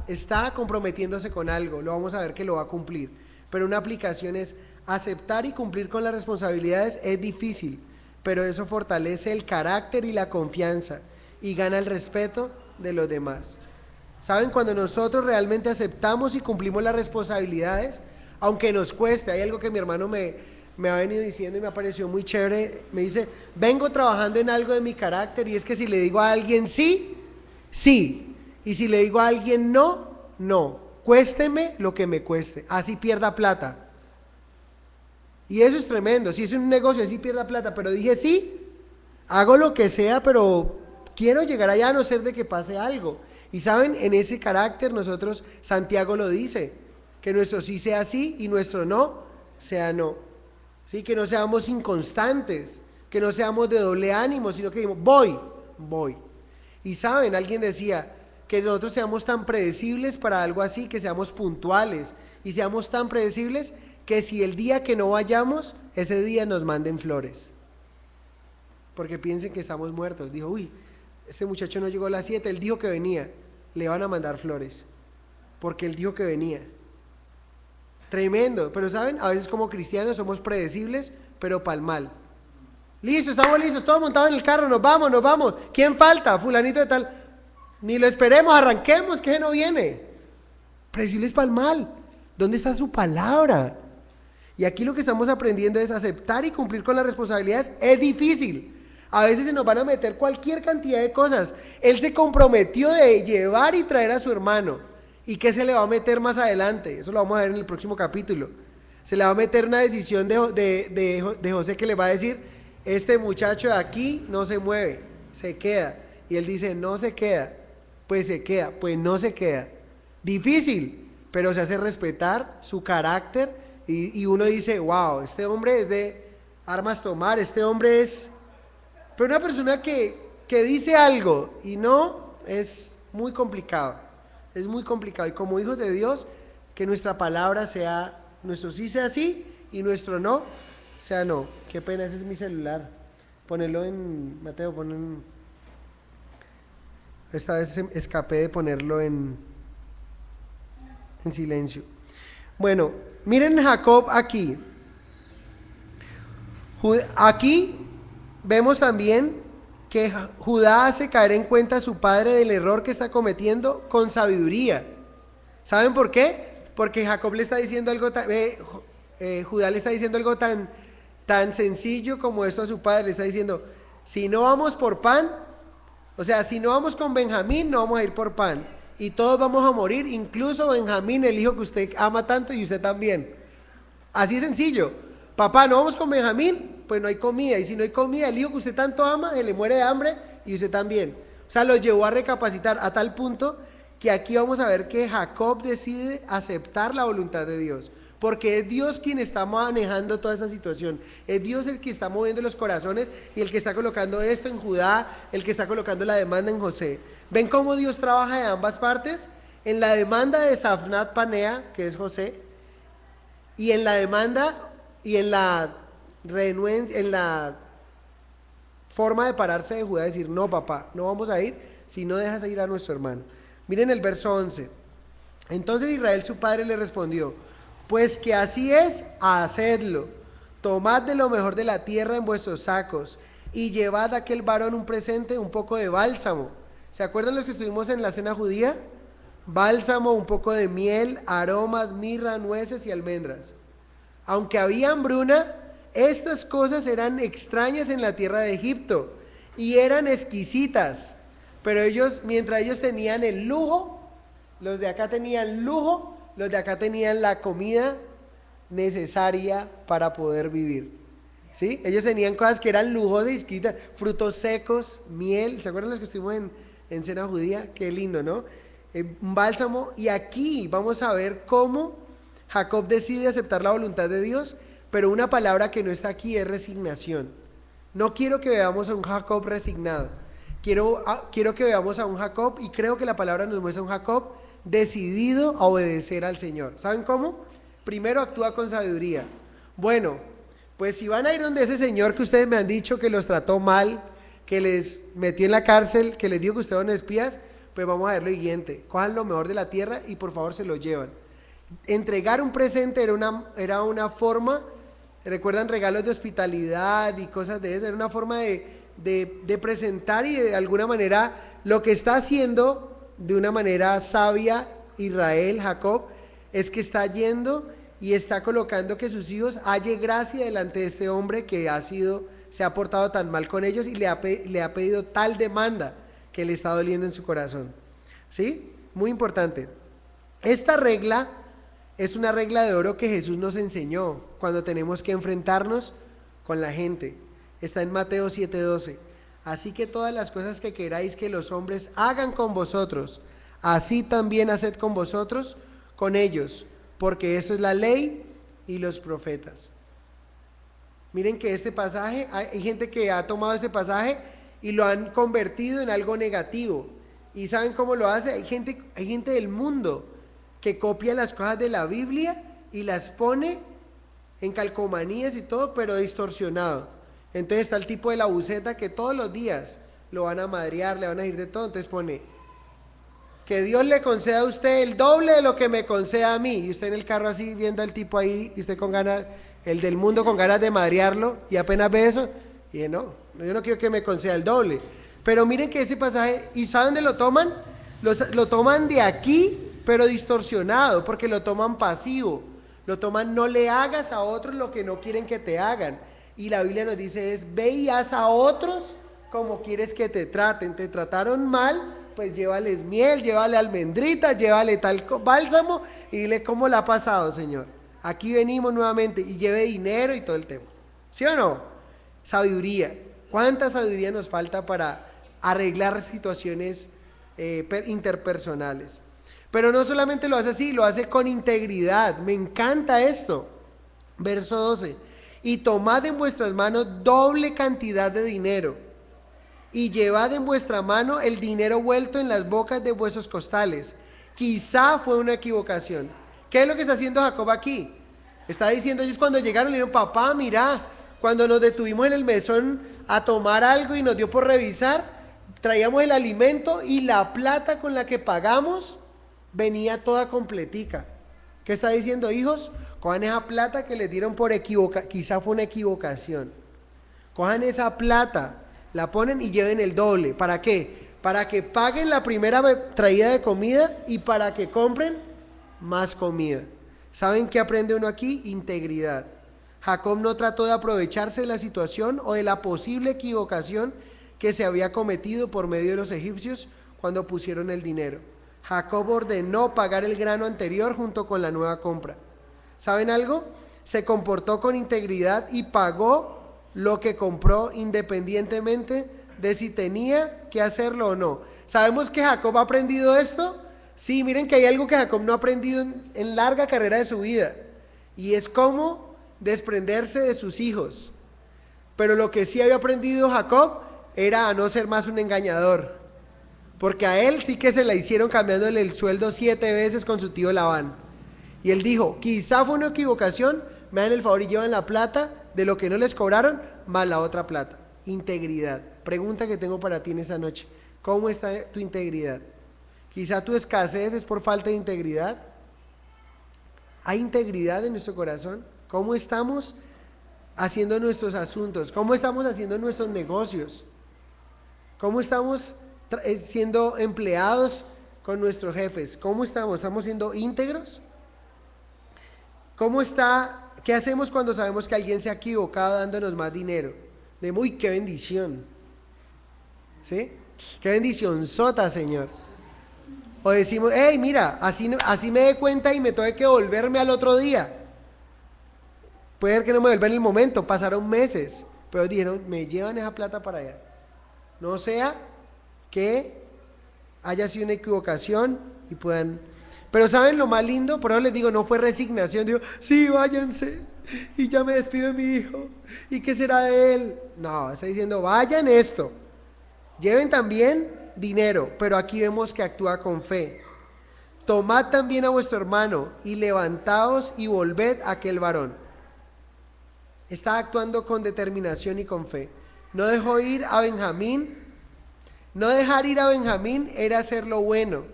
está comprometiéndose con algo, lo vamos a ver que lo va a cumplir, pero una aplicación es: aceptar y cumplir con las responsabilidades es difícil, pero eso fortalece el carácter y la confianza y gana el respeto de los demás. ¿Saben? Cuando nosotros realmente aceptamos y cumplimos las responsabilidades, aunque nos cueste, hay algo que mi hermano me me ha venido diciendo y me pareció muy chévere. Me dice, vengo trabajando en algo de mi carácter y es que si le digo a alguien sí, sí. Y si le digo a alguien no, no. Cuésteme lo que me cueste, así pierda plata. Y eso es tremendo, si es un negocio así pierda plata, pero dije sí, hago lo que sea, pero quiero llegar allá a no ser de que pase algo. Y saben, en ese carácter nosotros, Santiago lo dice, que nuestro sí sea sí y nuestro no sea no. ¿Sí? Que no seamos inconstantes, que no seamos de doble ánimo, sino que digamos, voy. Y saben, alguien decía, que nosotros seamos tan predecibles para algo así, que seamos puntuales y seamos tan predecibles que si el día que no vayamos, ese día nos manden flores. Porque piensen que estamos muertos. Dijo, uy, este muchacho no llegó a las 7, él dijo que venía, le van a mandar flores, porque él dijo que venía. Tremendo, pero saben, a veces como cristianos somos predecibles, pero para el mal. Listo, estamos listos, todos montados en el carro, nos vamos. ¿Quién falta? Fulanito de tal. Ni lo esperemos, arranquemos, que no viene. Predecibles para el mal. ¿Dónde está su palabra? Y aquí lo que estamos aprendiendo es aceptar y cumplir con las responsabilidades. Es difícil. A veces se nos van a meter cualquier cantidad de cosas. Él se comprometió de llevar y traer a su hermano. ¿Y qué se le va a meter más adelante? Eso lo vamos a ver en el próximo capítulo. Se le va a meter una decisión de José que le va a decir, este muchacho de aquí no se mueve, se queda. Y él dice, no se queda. Pues se queda, pues no se queda. Difícil, pero se hace respetar su carácter y uno dice, wow, este hombre es de armas tomar, este hombre es... Pero una persona que dice algo y no, es muy complicado, es muy complicado. Y como hijos de Dios, que nuestra palabra sea, nuestro sí sea sí y nuestro no sea no. Qué pena, ese es mi celular. Ponelo en, Mateo, pon en... Esta vez escapé de ponerlo en silencio. Bueno, miren Jacob aquí. Aquí vemos también que Judá hace caer en cuenta a su padre del error que está cometiendo con sabiduría. ¿Saben por qué? Porque Jacob le está diciendo algo, Judá le está diciendo algo tan sencillo como esto a su padre. Le está diciendo, si no vamos por pan, o sea, si no vamos con Benjamín, no vamos a ir por pan. Y todos vamos a morir, incluso Benjamín, el hijo que usted ama tanto, y usted también. Así es sencillo. Papá, ¿no vamos con Benjamín? Pues no hay comida. Y si no hay comida, el hijo que usted tanto ama, él le muere de hambre y usted también. O sea, lo llevó a recapacitar a tal punto que aquí vamos a ver que Jacob decide aceptar la voluntad de Dios. Porque es Dios quien está manejando toda esa situación. Es Dios el que está moviendo los corazones y el que está colocando esto en Judá, el que está colocando la demanda en José. ¿Ven cómo Dios trabaja de ambas partes? En la demanda de Safnat Panea, que es José, y en la demanda y en la renuencia, en la forma de pararse de Judá y decir, no papá, no vamos a ir si no dejas ir a nuestro hermano. Miren el verso 11. Entonces Israel su padre le respondió, pues que así es, hacedlo. Tomad de lo mejor de la tierra en vuestros sacos y llevad a aquel varón un presente, un poco de bálsamo. ¿Se acuerdan los que estuvimos en la cena judía? Bálsamo, un poco de miel, aromas, mirra, nueces y almendras. Aunque había hambruna, estas cosas eran extrañas en la tierra de Egipto y eran exquisitas. Pero ellos, mientras ellos tenían el lujo, los de acá tenían lujo, los de acá tenían la comida necesaria para poder vivir. ¿Sí? Ellos tenían cosas que eran lujosas y exquisitas, frutos secos, miel. ¿Se acuerdan los que estuvimos en cena judía? Qué lindo, ¿no? Un bálsamo. Y aquí vamos a ver cómo Jacob decide aceptar la voluntad de Dios, pero una palabra que no está aquí es resignación. No quiero que veamos a un Jacob resignado. Quiero que veamos a un Jacob, y creo que la palabra nos muestra a un Jacob decidido a obedecer al Señor. ¿Saben cómo? Primero actúa con sabiduría. Bueno, pues si van a ir donde ese señor que ustedes me han dicho que los trató mal, que les metió en la cárcel, que les dijo que ustedes son espías, pues vamos a ver lo siguiente: cojan lo mejor de la tierra y por favor se lo llevan. Entregar un presente era una forma, recuerdan, regalos de hospitalidad y cosas de eso, era una forma de presentar, y de alguna manera lo que está haciendo de una manera sabia Israel, Jacob, es que está yendo y está colocando que sus hijos halle gracia delante de este hombre que se ha portado tan mal con ellos y le ha pedido tal demanda que le está doliendo en su corazón. ¿Sí? Muy importante. Esta regla es una regla de oro que Jesús nos enseñó cuando tenemos que enfrentarnos con la gente. Está en Mateo 7:12. Así que todas las cosas que queráis que los hombres hagan con vosotros, así también haced con vosotros, con ellos, porque eso es la ley y los profetas. Miren que este pasaje, hay gente que ha tomado este pasaje y lo han convertido en algo negativo. ¿Y saben cómo lo hace? Hay gente del mundo que copia las cosas de la Biblia y las pone en calcomanías y todo, pero distorsionado. Entonces está el tipo de la buceta que todos los días lo van a madrear, le van a ir de todo. Entonces pone, que Dios le conceda a usted el doble de lo que me conceda a mí. Y usted en el carro así viendo al tipo ahí, y usted con ganas, el del mundo con ganas de madrearlo, y apenas ve eso, y dice, no, yo no quiero que me conceda el doble. Pero miren que ese pasaje, ¿y saben dónde lo toman? Lo toman de aquí, pero distorsionado, porque lo toman pasivo. Lo toman, no le hagas a otros lo que no quieren que te hagan. Y la Biblia nos dice ve y haz a otros como quieres que te traten. Te trataron mal, pues llévales miel, llévale almendrita, llévale tal bálsamo y dile cómo la ha pasado, Señor. Aquí venimos nuevamente y lleve dinero y todo el tema. ¿Sí o no? Sabiduría. ¿Cuánta sabiduría nos falta para arreglar situaciones interpersonales? Pero no solamente lo hace así, lo hace con integridad. Me encanta esto. Verso 12. Y tomad en vuestras manos doble cantidad de dinero, y llevad en vuestra mano el dinero vuelto en las bocas de vuestros costales. Quizá fue una equivocación. ¿Qué es lo que está haciendo Jacob aquí? Está diciendo, ellos cuando llegaron le dijeron, papá, mira, cuando nos detuvimos en el mesón a tomar algo y nos dio por revisar, traíamos el alimento y la plata con la que pagamos venía toda completica. ¿Qué está diciendo, hijos? Cojan esa plata que les dieron por quizá fue una equivocación. Cojan esa plata, la ponen y lleven el doble. ¿Para qué? Para que paguen la primera traída de comida y para que compren más comida. ¿Saben qué aprende uno aquí? Integridad. Jacob no trató de aprovecharse de la situación o de la posible equivocación que se había cometido por medio de los egipcios cuando pusieron el dinero. Jacob ordenó pagar el grano anterior junto con la nueva compra. ¿Saben algo? Se comportó con integridad y pagó lo que compró independientemente de si tenía que hacerlo o no. ¿Sabemos que Jacob ha aprendido esto? Sí, miren que hay algo que Jacob no ha aprendido en larga carrera de su vida, y es cómo desprenderse de sus hijos. Pero lo que sí había aprendido Jacob era a no ser más un engañador, porque a él sí que se la hicieron cambiándole el sueldo 7 veces con su tío Labán. Y él dijo, quizá fue una equivocación, me dan el favor y llevan la plata de lo que no les cobraron, más la otra plata. Integridad. Pregunta que tengo para ti en esta noche. ¿Cómo está tu integridad? Quizá tu escasez es por falta de integridad. ¿Hay integridad en nuestro corazón? ¿Cómo estamos haciendo nuestros asuntos? ¿Cómo estamos haciendo nuestros negocios? ¿Cómo estamos siendo empleados con nuestros jefes? ¿Cómo estamos? ¿Estamos siendo íntegros? ¿Cómo está? ¿Qué hacemos cuando sabemos que alguien se ha equivocado dándonos más dinero? De uy, qué bendición. ¿Sí? Qué bendición sota, Señor. O decimos, hey, mira, así me dé cuenta y me tengo que volverme al otro día. Puede ser que no me vuelva en el momento, pasaron meses, pero dijeron, me llevan esa plata para allá. No sea que haya sido una equivocación y puedan... Pero ¿saben lo más lindo? Por eso les digo, no fue resignación, digo, sí, váyanse, y ya me despido de mi hijo, ¿y qué será de él? No, está diciendo, vayan esto, lleven también dinero, pero aquí vemos que actúa con fe. Tomad también a vuestro hermano, y levantaos y volved a aquel varón. Está actuando con determinación y con fe. No dejó ir a Benjamín. No dejar ir a Benjamín era hacer lo bueno,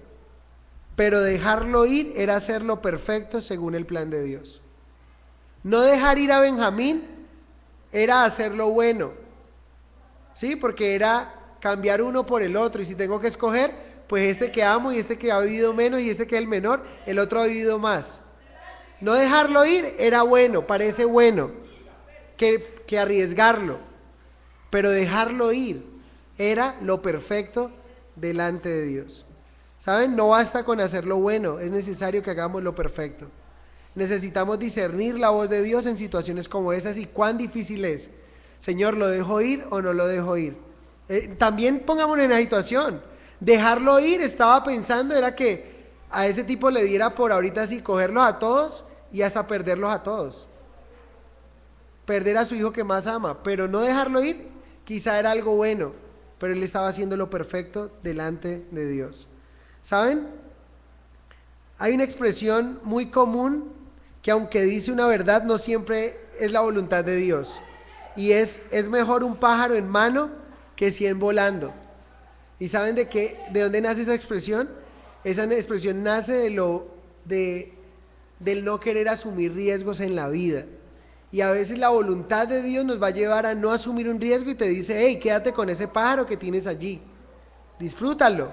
pero dejarlo ir era hacer lo perfecto según el plan de Dios. No dejar ir a Benjamín era hacer lo bueno, ¿sí? Porque era cambiar uno por el otro, y si tengo que escoger, pues este que amo y este que ha vivido menos y este que es el menor, el otro ha vivido más. No dejarlo ir era bueno, parece bueno que arriesgarlo, pero dejarlo ir era lo perfecto delante de Dios. ¿Saben? No basta con hacer lo bueno, es necesario que hagamos lo perfecto. Necesitamos discernir la voz de Dios en situaciones como esas y cuán difícil es. Señor, ¿lo dejo ir o no lo dejo ir? También pongámonos en la situación. Dejarlo ir, estaba pensando, era que a ese tipo le diera por ahorita así, cogerlos a todos y hasta perderlos a todos. Perder a su hijo que más ama, pero no dejarlo ir, quizá era algo bueno, pero él estaba haciendo lo perfecto delante de Dios. ¿Saben? Hay una expresión muy común que aunque dice una verdad, no siempre es la voluntad de Dios. Y es mejor un pájaro en mano que 100 volando. ¿Y saben de dónde nace esa expresión? Esa expresión nace del no querer asumir riesgos en la vida. Y a veces la voluntad de Dios nos va a llevar a no asumir un riesgo y te dice, hey, quédate con ese pájaro que tienes allí. Disfrútalo.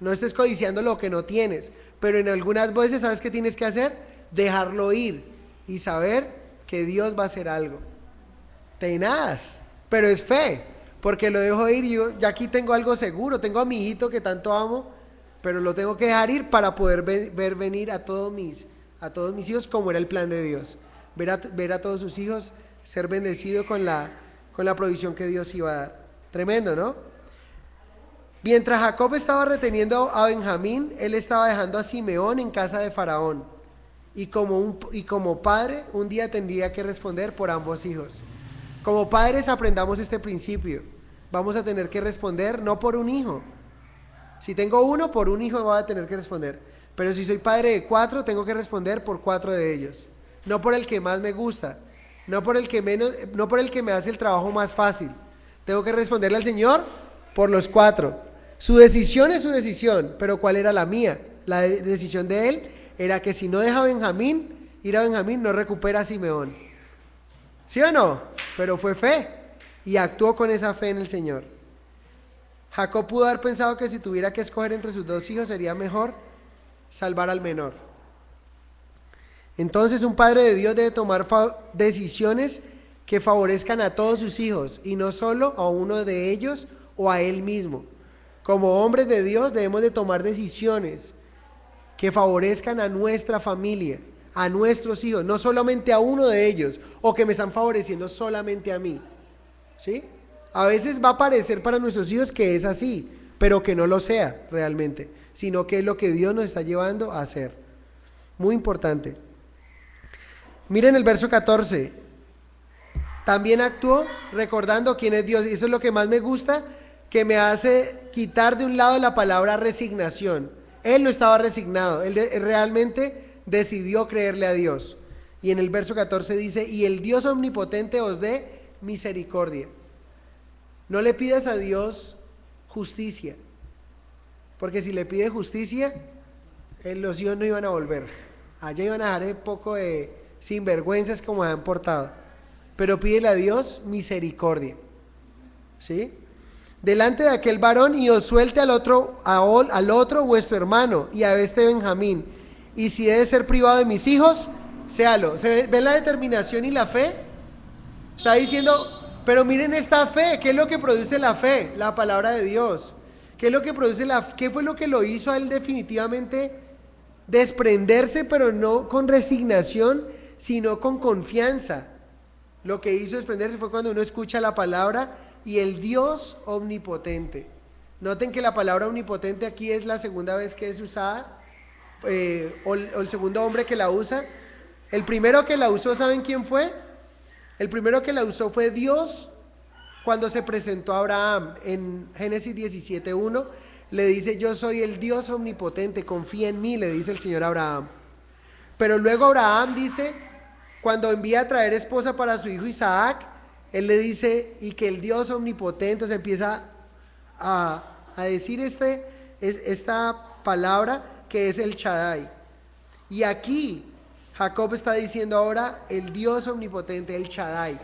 No estés codiciando lo que no tienes. Pero en algunas veces, ¿sabes qué tienes que hacer? Dejarlo ir y saber que Dios va a hacer algo. Tenaz, pero es fe, porque lo dejo ir y yo ya aquí tengo algo seguro, tengo a mi hijito que tanto amo, pero lo tengo que dejar ir para poder ver venir a todos mis hijos como era el plan de Dios. Ver a todos sus hijos ser bendecido con la provisión que Dios iba a dar. Tremendo, ¿no? Mientras Jacob estaba reteniendo a Benjamín, él estaba dejando a Simeón en casa de Faraón. Y como padre, un día tendría que responder por ambos hijos. Como padres aprendamos este principio. Vamos a tener que responder no por un hijo. Si tengo uno, por un hijo voy a tener que responder. Pero si soy padre de 4, tengo que responder por 4 de ellos. No por el que más me gusta, no por el que me hace el trabajo más fácil. Tengo que responderle al Señor por los 4. Su decisión es su decisión, pero ¿cuál era la mía? La decisión de él era que si no deja a Benjamín, ir a Benjamín no recupera a Simeón. ¿Sí o no? Pero fue fe y actuó con esa fe en el Señor. Jacob pudo haber pensado que si tuviera que escoger entre sus 2 hijos sería mejor salvar al menor. Entonces un padre de Dios debe tomar decisiones que favorezcan a todos sus hijos y no solo a uno de ellos o a él mismo. Como hombres de Dios debemos de tomar decisiones que favorezcan a nuestra familia, a nuestros hijos, no solamente a uno de ellos, o que me están favoreciendo solamente a mí. ¿Sí? A veces va a parecer para nuestros hijos que es así, pero que no lo sea realmente, sino que es lo que Dios nos está llevando a hacer. Muy importante. Miren el verso 14. También actuó recordando quién es Dios, y eso es lo que más me gusta, que me hace quitar de un lado la palabra resignación. Él no estaba resignado, él realmente decidió creerle a Dios. Y en el verso 14 dice, y el Dios omnipotente os dé misericordia. No le pidas a Dios justicia, porque si le pide justicia, los hijos no iban a volver. Allá iban a dejar un poco de sinvergüenzas como han portado. Pero pídele a Dios misericordia. ¿Sí? Delante de aquel varón y os suelte al otro vuestro hermano y a este Benjamín. Y si he de ser privado de mis hijos, séalo. ¿Se ve la determinación y la fe? Está diciendo, pero miren esta fe, ¿qué es lo que produce la fe? La palabra de Dios. ¿Qué es lo que produce qué fue lo que lo hizo a él definitivamente desprenderse, pero no con resignación, sino con confianza? Lo que hizo desprenderse fue cuando uno escucha la palabra y el Dios omnipotente. Noten que la palabra omnipotente aquí es la segunda vez que es usada, o el segundo hombre que la usa. El primero que la usó, ¿saben quién fue? El primero que la usó fue Dios cuando se presentó a Abraham en Génesis 17:1. Le dice, yo soy el Dios omnipotente, confía en mí, le dice el Señor a Abraham. Pero luego Abraham dice, cuando envía a traer esposa para su hijo Isaac, él le dice, y que el Dios omnipotente, se empieza a decir esta palabra que es el Shaddai. Y aquí Jacob está diciendo ahora el Dios omnipotente, el Shaddai.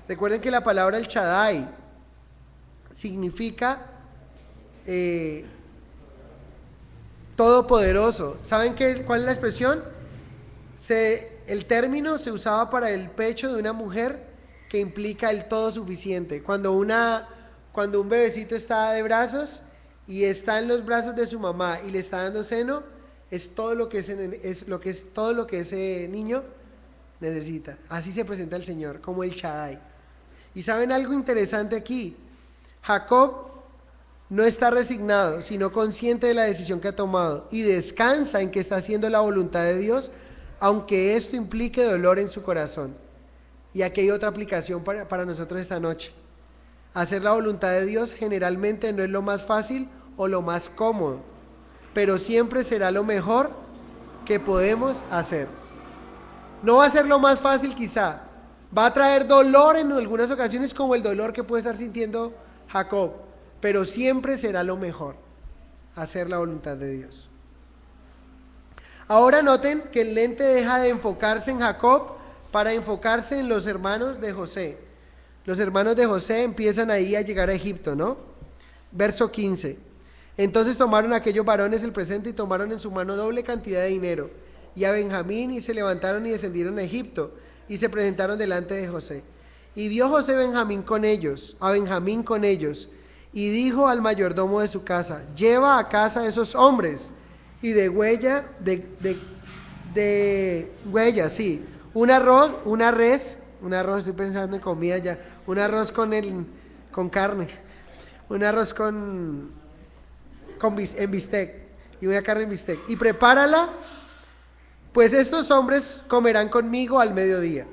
Recuerden que la palabra el Shaddai significa todopoderoso. ¿Saben cuál es la expresión? el término se usaba para el pecho de una mujer, que implica el todo suficiente. Cuando un bebecito está de brazos y está en los brazos de su mamá y le está dando seno, es todo lo que todo lo que ese niño necesita. Así se presenta el Señor, como el Shaddai. Y saben algo interesante aquí, Jacob no está resignado, sino consciente de la decisión que ha tomado y descansa en que está haciendo la voluntad de Dios, aunque esto implique dolor en su corazón. Y aquí hay otra aplicación para nosotros esta noche. Hacer la voluntad de Dios generalmente no es lo más fácil o lo más cómodo, pero siempre será lo mejor que podemos hacer. No va a ser lo más fácil quizá, va a traer dolor en algunas ocasiones, como el dolor que puede estar sintiendo Jacob, pero siempre será lo mejor, hacer la voluntad de Dios. Ahora noten que el lente deja de enfocarse en Jacob para enfocarse en los hermanos de José. Los hermanos de José empiezan ahí a llegar a Egipto, ¿no? Verso 15. Entonces tomaron aquellos varones el presente y tomaron en su mano doble cantidad de dinero, y a Benjamín, y se levantaron y descendieron a Egipto, y se presentaron delante de José. Y vio José a Benjamín con ellos, y dijo al mayordomo de su casa: lleva a casa a esos hombres, y de huella, sí, un arroz, estoy pensando en comida ya, un arroz con carne, un arroz en bistec, y una carne en bistec, y prepárala, pues estos hombres comerán conmigo al mediodía.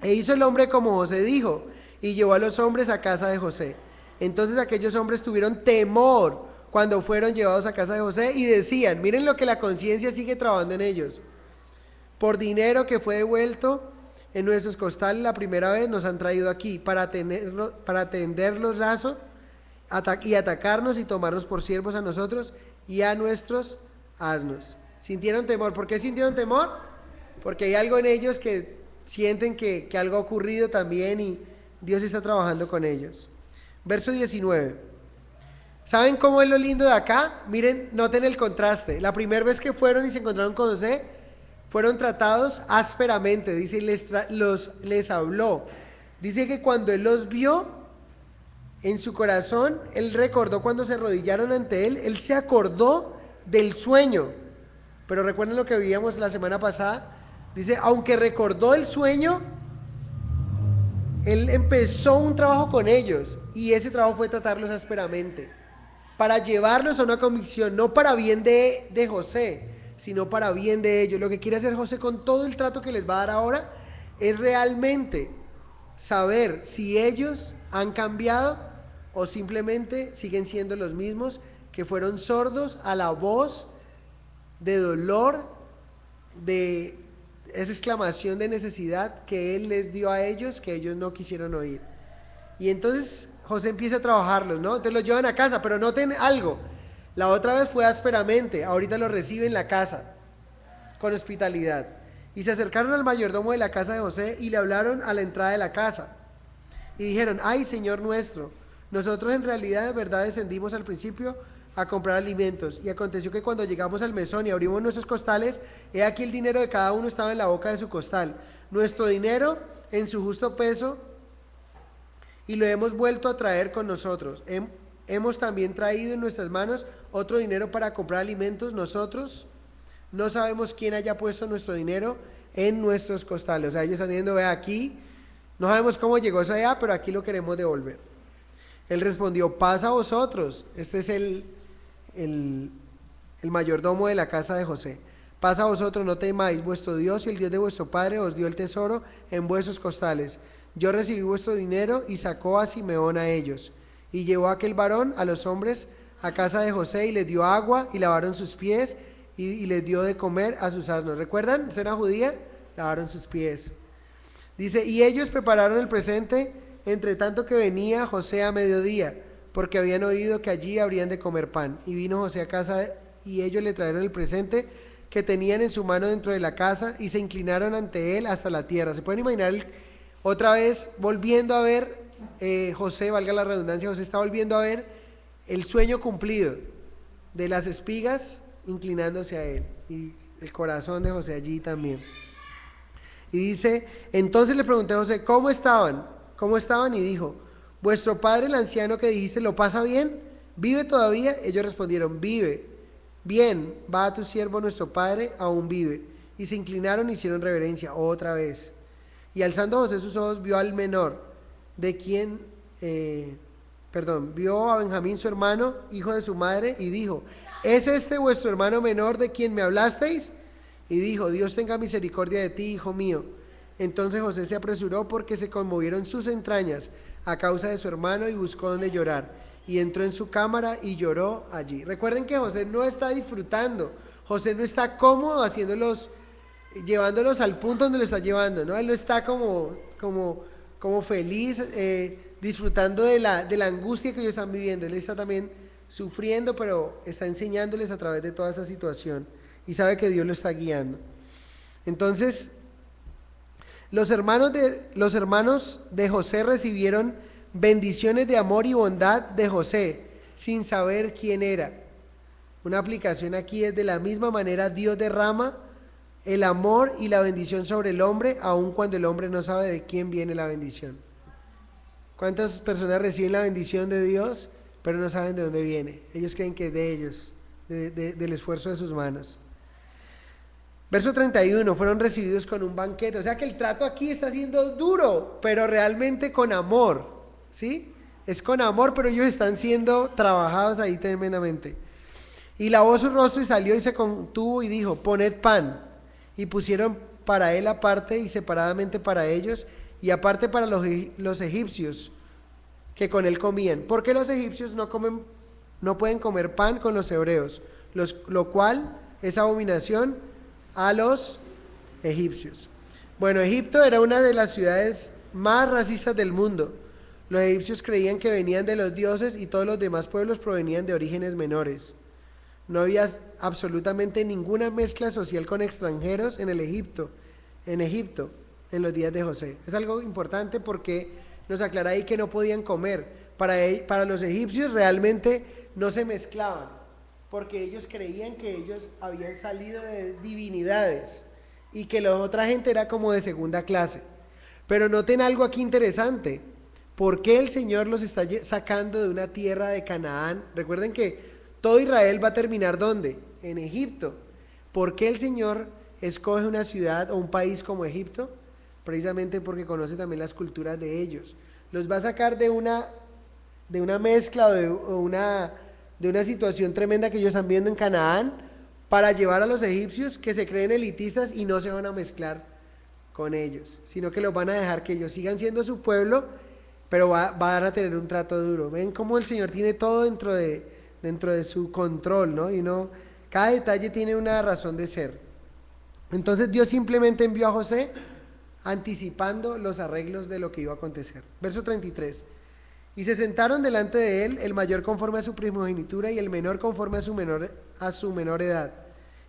E hizo el hombre como José dijo, y llevó a los hombres a casa de José. Entonces aquellos hombres tuvieron temor cuando fueron llevados a casa de José, y decían, miren lo que la conciencia sigue trabajando en ellos: por dinero que fue devuelto en nuestros costales la primera vez, nos han traído aquí para tenderlos lazo y atacarnos y tomarnos por siervos a nosotros y a nuestros asnos. Sintieron temor. ¿Por qué sintieron temor? Porque hay algo en ellos que sienten que algo ha ocurrido también, y Dios está trabajando con ellos. Verso 19. ¿Saben cómo es lo lindo de acá? Miren, noten el contraste. La primera vez que fueron y se encontraron con José, fueron tratados ásperamente, dice, y les habló. Dice que cuando él los vio, en su corazón, él recordó cuando se arrodillaron ante él se acordó del sueño. Pero recuerden lo que veíamos la semana pasada. Dice, aunque recordó el sueño, él empezó un trabajo con ellos, y ese trabajo fue tratarlos ásperamente, para llevarlos a una convicción, no para bien de José, sino para bien de ellos. Lo que quiere hacer José con todo el trato que les va a dar ahora es realmente saber si ellos han cambiado o simplemente siguen siendo los mismos que fueron sordos a la voz de dolor, de esa exclamación de necesidad que él les dio a ellos, que ellos no quisieron oír. Y entonces José empieza a trabajarlos, ¿no? Entonces los llevan a casa, pero noten algo: la otra vez fue ásperamente, ahorita los recibe en la casa con hospitalidad. Y se acercaron al mayordomo de la casa de José y le hablaron a la entrada de la casa y dijeron: ay, Señor nuestro, nosotros en realidad de verdad descendimos al principio a comprar alimentos, y aconteció que cuando llegamos al mesón y abrimos nuestros costales, he aquí el dinero de cada uno estaba en la boca de su costal, nuestro dinero en su justo peso, y lo hemos vuelto a traer con nosotros. Hemos también traído en nuestras manos otro dinero para comprar alimentos. Nosotros no sabemos quién haya puesto nuestro dinero en nuestros costales. O sea, ellos están diciendo: ve, aquí no sabemos cómo llegó eso allá, pero aquí lo queremos devolver. Él respondió: paz a vosotros. Este es el mayordomo de la casa de José. Paz a vosotros, no temáis, vuestro Dios y el Dios de vuestro Padre os dio el tesoro en vuestros costales. Yo recibí vuestro dinero. Y sacó a Simeón a ellos, y llevó a aquel varón a los hombres a casa de José, y les dio agua, y lavaron sus pies, y les dio de comer a sus asnos. ¿Recuerdan? Cena judía, lavaron sus pies. Dice, y ellos prepararon el presente, entre tanto que venía José a mediodía, porque habían oído que allí habrían de comer pan. Y vino José a casa, y ellos le trajeron el presente que tenían en su mano dentro de la casa, y se inclinaron ante él hasta la tierra. ¿Se pueden imaginar otra vez volviendo a ver José, valga la redundancia, José está volviendo a ver el sueño cumplido de las espigas inclinándose a él, y el corazón de José allí también? Y dice, entonces le pregunté a José, ¿cómo estaban? ¿Cómo estaban? Y dijo, vuestro padre, el anciano que dijiste, ¿lo pasa bien? ¿Vive todavía? Ellos respondieron, vive. Bien, va a tu siervo nuestro padre, aún vive. Y se inclinaron y hicieron reverencia otra vez. Y alzando José sus ojos, vio al menor, de quien, vio a Benjamín su hermano, hijo de su madre, y dijo, ¿es este vuestro hermano menor de quien me hablasteis? Y dijo, Dios tenga misericordia de ti, hijo mío. Entonces José se apresuró porque se conmovieron sus entrañas a causa de su hermano y buscó donde llorar. Y entró en su cámara y lloró allí. Recuerden que José no está disfrutando, José no está cómodo llevándolos al punto donde lo está llevando, ¿no? Él no está como feliz, disfrutando de la angustia que ellos están viviendo. Él está también sufriendo, pero está enseñándoles a través de toda esa situación y sabe que Dios lo está guiando. Entonces, los hermanos de José recibieron bendiciones de amor y bondad de José, sin saber quién era. Una aplicación aquí es: de la misma manera Dios derrama el amor y la bendición sobre el hombre, aun cuando el hombre no sabe de quién viene la bendición. ¿Cuántas personas reciben la bendición de Dios, pero no saben de dónde viene? Ellos creen que es de ellos, del esfuerzo de sus manos. Verso 31, fueron recibidos con un banquete. O sea que el trato aquí está siendo duro, pero realmente con amor, ¿sí? Es con amor, pero ellos están siendo trabajados ahí tremendamente. Y lavó su rostro y salió y se contuvo y dijo, poned pan. Y pusieron para él aparte y separadamente para ellos, y aparte para los egipcios que con él comían. Porque los egipcios no pueden comer pan con los hebreos, lo cual es abominación a los egipcios. Bueno, Egipto era una de las ciudades más racistas del mundo. Los egipcios creían que venían de los dioses y todos los demás pueblos provenían de orígenes menores. No había absolutamente ninguna mezcla social con extranjeros en Egipto, en los días de José. Es algo importante porque nos aclara ahí que no podían comer. Para los egipcios realmente no se mezclaban, porque ellos creían que ellos habían salido de divinidades y que la otra gente era como de segunda clase. Pero noten algo aquí interesante. ¿Por qué el Señor los está sacando de una tierra de Canaán? Recuerden que todo Israel va a terminar ¿dónde? En Egipto. ¿Por qué el Señor escoge una ciudad o un país como Egipto? Precisamente porque conoce también las culturas de ellos. Los va a sacar de una mezcla o de una situación tremenda que ellos están viendo en Canaán, para llevar a los egipcios que se creen elitistas y no se van a mezclar con ellos, sino que los van a dejar que ellos sigan siendo su pueblo, pero van a tener un trato duro. Ven cómo el Señor tiene todo dentro de su control, ¿no? Y cada detalle tiene una razón de ser. Entonces Dios simplemente envió a José anticipando los arreglos de lo que iba a acontecer. Verso 33. Y se sentaron delante de él, el mayor conforme a su primogenitura y el menor conforme a su menor edad.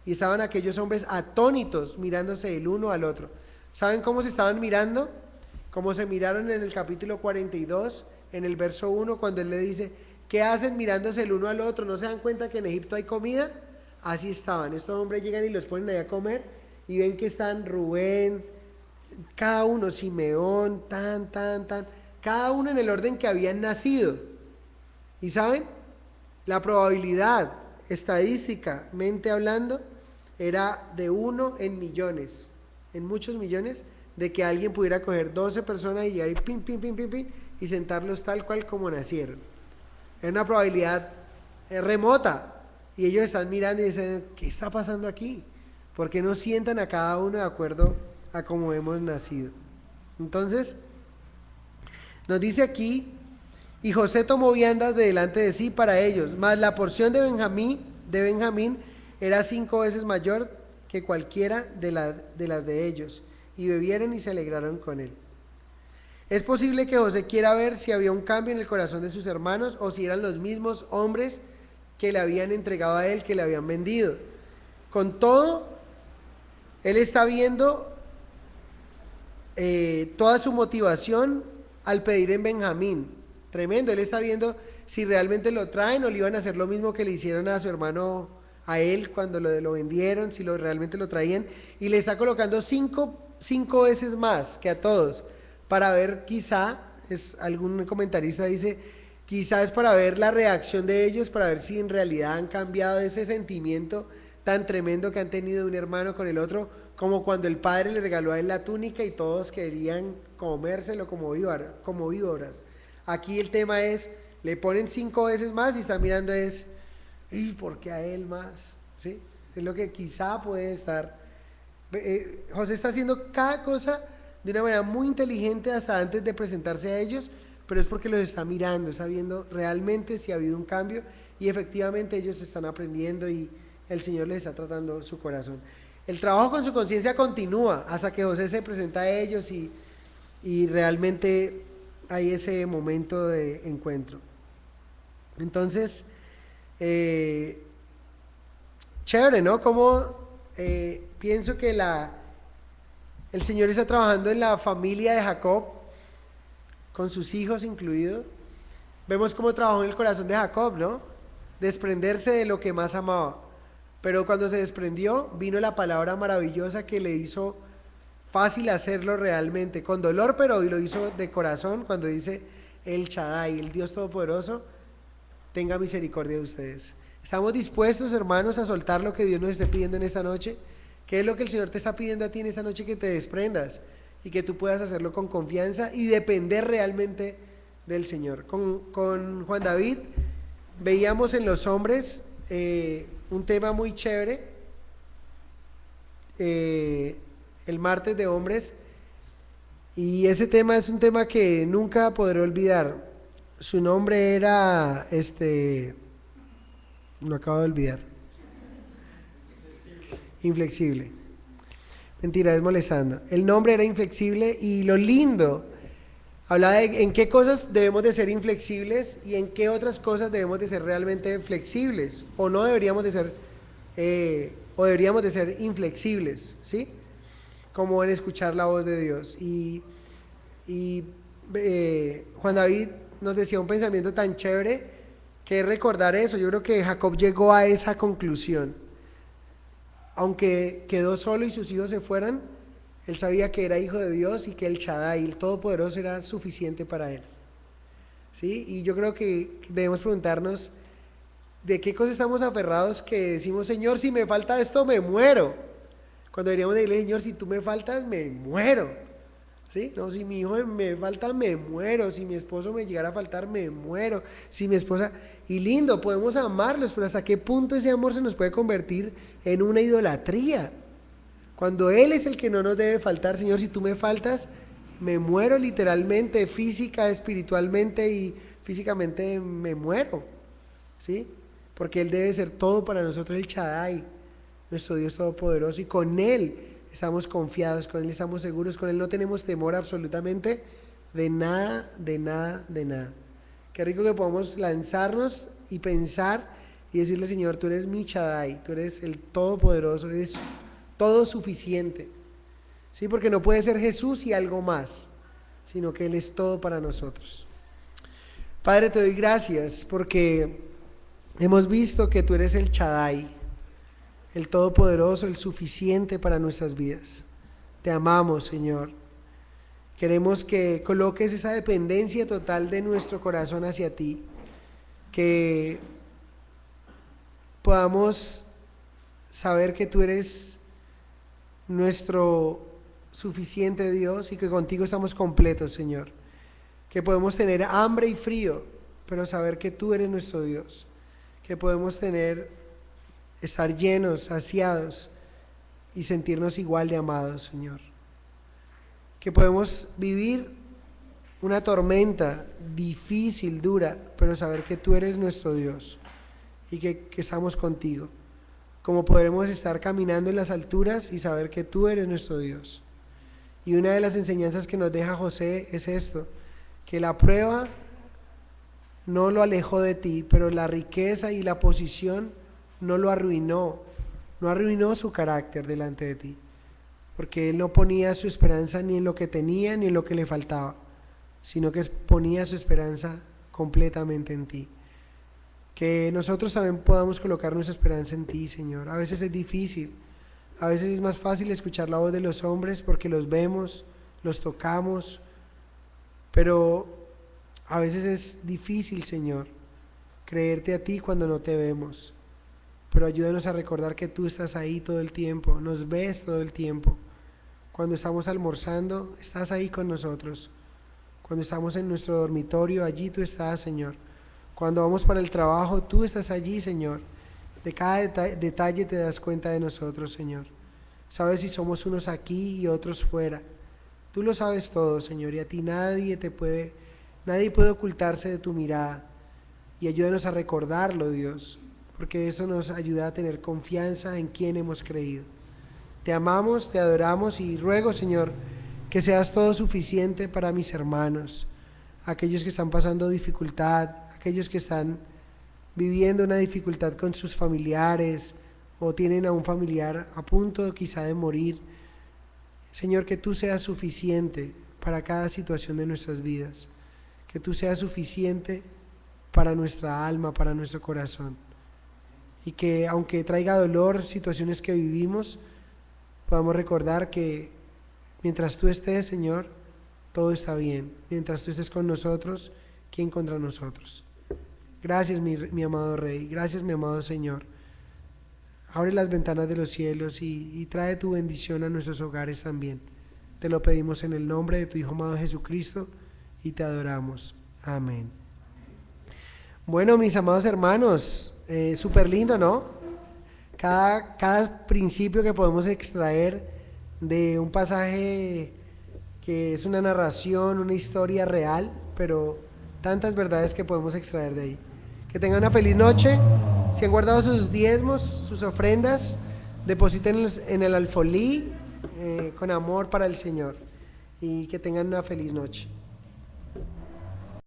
Y estaban aquellos hombres atónitos, mirándose el uno al otro. ¿Saben cómo se estaban mirando? Como se miraron en el capítulo 42, en el verso 1, cuando él le dice, ¿qué hacen mirándose el uno al otro? ¿No se dan cuenta que en Egipto hay comida? Así estaban. Estos hombres llegan y los ponen ahí a comer y ven que están Rubén, cada uno, Simeón, cada uno en el orden que habían nacido. ¿Y saben? La probabilidad, estadísticamente hablando, era de 1 en millones, en muchos millones, de que alguien pudiera coger 12 personas y llegar y pim, y sentarlos tal cual como nacieron. Era una probabilidad remota. Y ellos están mirando y dicen, ¿qué está pasando aquí? ¿Por qué no sientan a cada uno de acuerdo a cómo hemos nacido? Entonces, nos dice aquí, y José tomó viandas de delante de sí para ellos, mas la porción de Benjamín era 5 veces mayor que cualquiera de las de ellos, y bebieron y se alegraron con él. Es posible que José quiera ver si había un cambio en el corazón de sus hermanos, o si eran los mismos hombres que le habían entregado a él, que le habían vendido. Con todo, él está viendo toda su motivación al pedir en Benjamín. Tremendo. Él está viendo si realmente lo traen o le iban a hacer lo mismo que le hicieron a su hermano, a él, cuando lo vendieron, si realmente lo traían, y le está colocando cinco 5 veces más que a todos, para ver quizá, algún comentarista dice, quizá es para ver la reacción de ellos, para ver si en realidad han cambiado ese sentimiento tan tremendo que han tenido un hermano con el otro, como cuando el padre le regaló a él la túnica y todos querían comérselo como víboras. Aquí el tema es, le ponen 5 veces más y están mirando ¿y por qué a él más? ¿Sí? Es lo que quizá puede estar. José está haciendo cada cosa de una manera muy inteligente hasta antes de presentarse a ellos, pero es porque los está mirando, está viendo realmente si ha habido un cambio y efectivamente ellos están aprendiendo y el Señor les está tratando su corazón. El trabajo con su conciencia continúa hasta que José se presenta a ellos y realmente hay ese momento de encuentro. Entonces, chévere, ¿no? Como pienso que el Señor está trabajando en la familia de Jacob, con sus hijos incluidos. Vemos cómo trabajó en el corazón de Jacob, ¿no? Desprenderse de lo que más amaba. Pero cuando se desprendió, vino la palabra maravillosa que le hizo fácil hacerlo realmente, con dolor, pero lo hizo de corazón, cuando dice: el Shaddai, el Dios Todopoderoso, tenga misericordia de ustedes. ¿Estamos dispuestos, hermanos, a soltar lo que Dios nos esté pidiendo en esta noche? ¿Qué es lo que el Señor te está pidiendo a ti en esta noche? Que te desprendas y que tú puedas hacerlo con confianza y depender realmente del Señor. Con Juan David veíamos en los hombres un tema muy chévere, el martes de hombres, y ese tema es un tema que nunca podré olvidar. Su nombre era, lo acabo de olvidar, inflexible. Mentira, es molestando. El nombre era inflexible y lo lindo, hablaba de en qué cosas debemos de ser inflexibles y en qué otras cosas debemos de ser realmente flexibles o no deberíamos de ser, o deberíamos de ser inflexibles, ¿sí? Como en escuchar la voz de Dios. Y Juan David nos decía un pensamiento tan chévere que es recordar eso. Yo creo que Jacob llegó a esa conclusión. Aunque quedó solo y sus hijos se fueran, él sabía que era hijo de Dios y que el Shaddai, el Todopoderoso, era suficiente para él. ¿Sí? Y yo creo que debemos preguntarnos de qué cosas estamos aferrados que decimos: Señor, si me falta esto, me muero. Cuando deberíamos decirle: Señor, si tú me faltas, me muero. ¿Sí? No, si mi hijo me falta, me muero. Si mi esposo me llegara a faltar, me muero. Si mi esposa... Y lindo, podemos amarlos, pero ¿hasta qué punto ese amor se nos puede convertir en una idolatría? Cuando Él es el que no nos debe faltar. Señor, si tú me faltas, me muero literalmente, física, espiritualmente y físicamente me muero. ¿Sí? Porque Él debe ser todo para nosotros, el Shaddai, nuestro Dios Todopoderoso, y con Él estamos confiados, con Él estamos seguros, con Él no tenemos temor absolutamente de nada, de nada, de nada. Qué rico que podamos lanzarnos y pensar y decirle: Señor, tú eres mi Shaddai, tú eres el Todopoderoso, eres todo suficiente. Sí, porque no puede ser Jesús y algo más, sino que Él es todo para nosotros. Padre, te doy gracias porque hemos visto que tú eres el Shaddai, el Todopoderoso, el suficiente para nuestras vidas. Te amamos, Señor. Queremos que coloques esa dependencia total de nuestro corazón hacia ti, que podamos saber que tú eres nuestro suficiente Dios y que contigo estamos completos, Señor. Que podemos tener hambre y frío, pero saber que tú eres nuestro Dios. Que podemos estar llenos, saciados y sentirnos igual de amados, Señor. Que podemos vivir una tormenta difícil, dura, pero saber que tú eres nuestro Dios y que estamos contigo. Como podremos estar caminando en las alturas y saber que tú eres nuestro Dios. Y una de las enseñanzas que nos deja José es esto, que la prueba no lo alejó de ti, pero la riqueza y la posición no lo arruinó, no arruinó su carácter delante de ti, porque él no ponía su esperanza ni en lo que tenía ni en lo que le faltaba, sino que ponía su esperanza completamente en ti. Que nosotros también podamos colocar nuestra esperanza en ti, Señor. A veces es difícil, A veces es más fácil escuchar la voz de los hombres porque los vemos, los tocamos, pero a veces es difícil, Señor, creerte a ti cuando no te vemos. Pero ayúdanos a recordar que tú estás ahí todo el tiempo, nos ves todo el tiempo. Cuando estamos almorzando, estás ahí con nosotros. Cuando estamos en nuestro dormitorio, allí tú estás, Señor. Cuando vamos para el trabajo, tú estás allí, Señor. De cada detalle te das cuenta de nosotros, Señor. Sabes si somos unos aquí y otros fuera. Tú lo sabes todo, Señor, y a ti nadie puede ocultarse de tu mirada. Y ayúdanos a recordarlo, Dios, porque eso nos ayuda a tener confianza en quien hemos creído. Te amamos, te adoramos y ruego, Señor, que seas todo suficiente para mis hermanos, aquellos que están pasando dificultad, aquellos que están viviendo una dificultad con sus familiares o tienen a un familiar a punto quizá de morir. Señor, que tú seas suficiente para cada situación de nuestras vidas, que tú seas suficiente para nuestra alma, para nuestro corazón, y que aunque traiga dolor, situaciones que vivimos, podamos recordar que mientras tú estés, Señor, todo está bien. Mientras tú estés con nosotros, ¿quién contra nosotros? Gracias, mi amado Rey. Gracias, mi amado Señor. Abre las ventanas de los cielos y trae tu bendición a nuestros hogares también. Te lo pedimos en el nombre de tu Hijo amado Jesucristo y te adoramos. Amén. Bueno, mis amados hermanos, súper lindo, ¿no? Cada principio que podemos extraer de un pasaje que es una narración, una historia real, pero tantas verdades que podemos extraer de ahí. Que tengan una feliz noche. Si han guardado sus diezmos, sus ofrendas, deposítenlos en el alfolí con amor para el Señor. Y que tengan una feliz noche.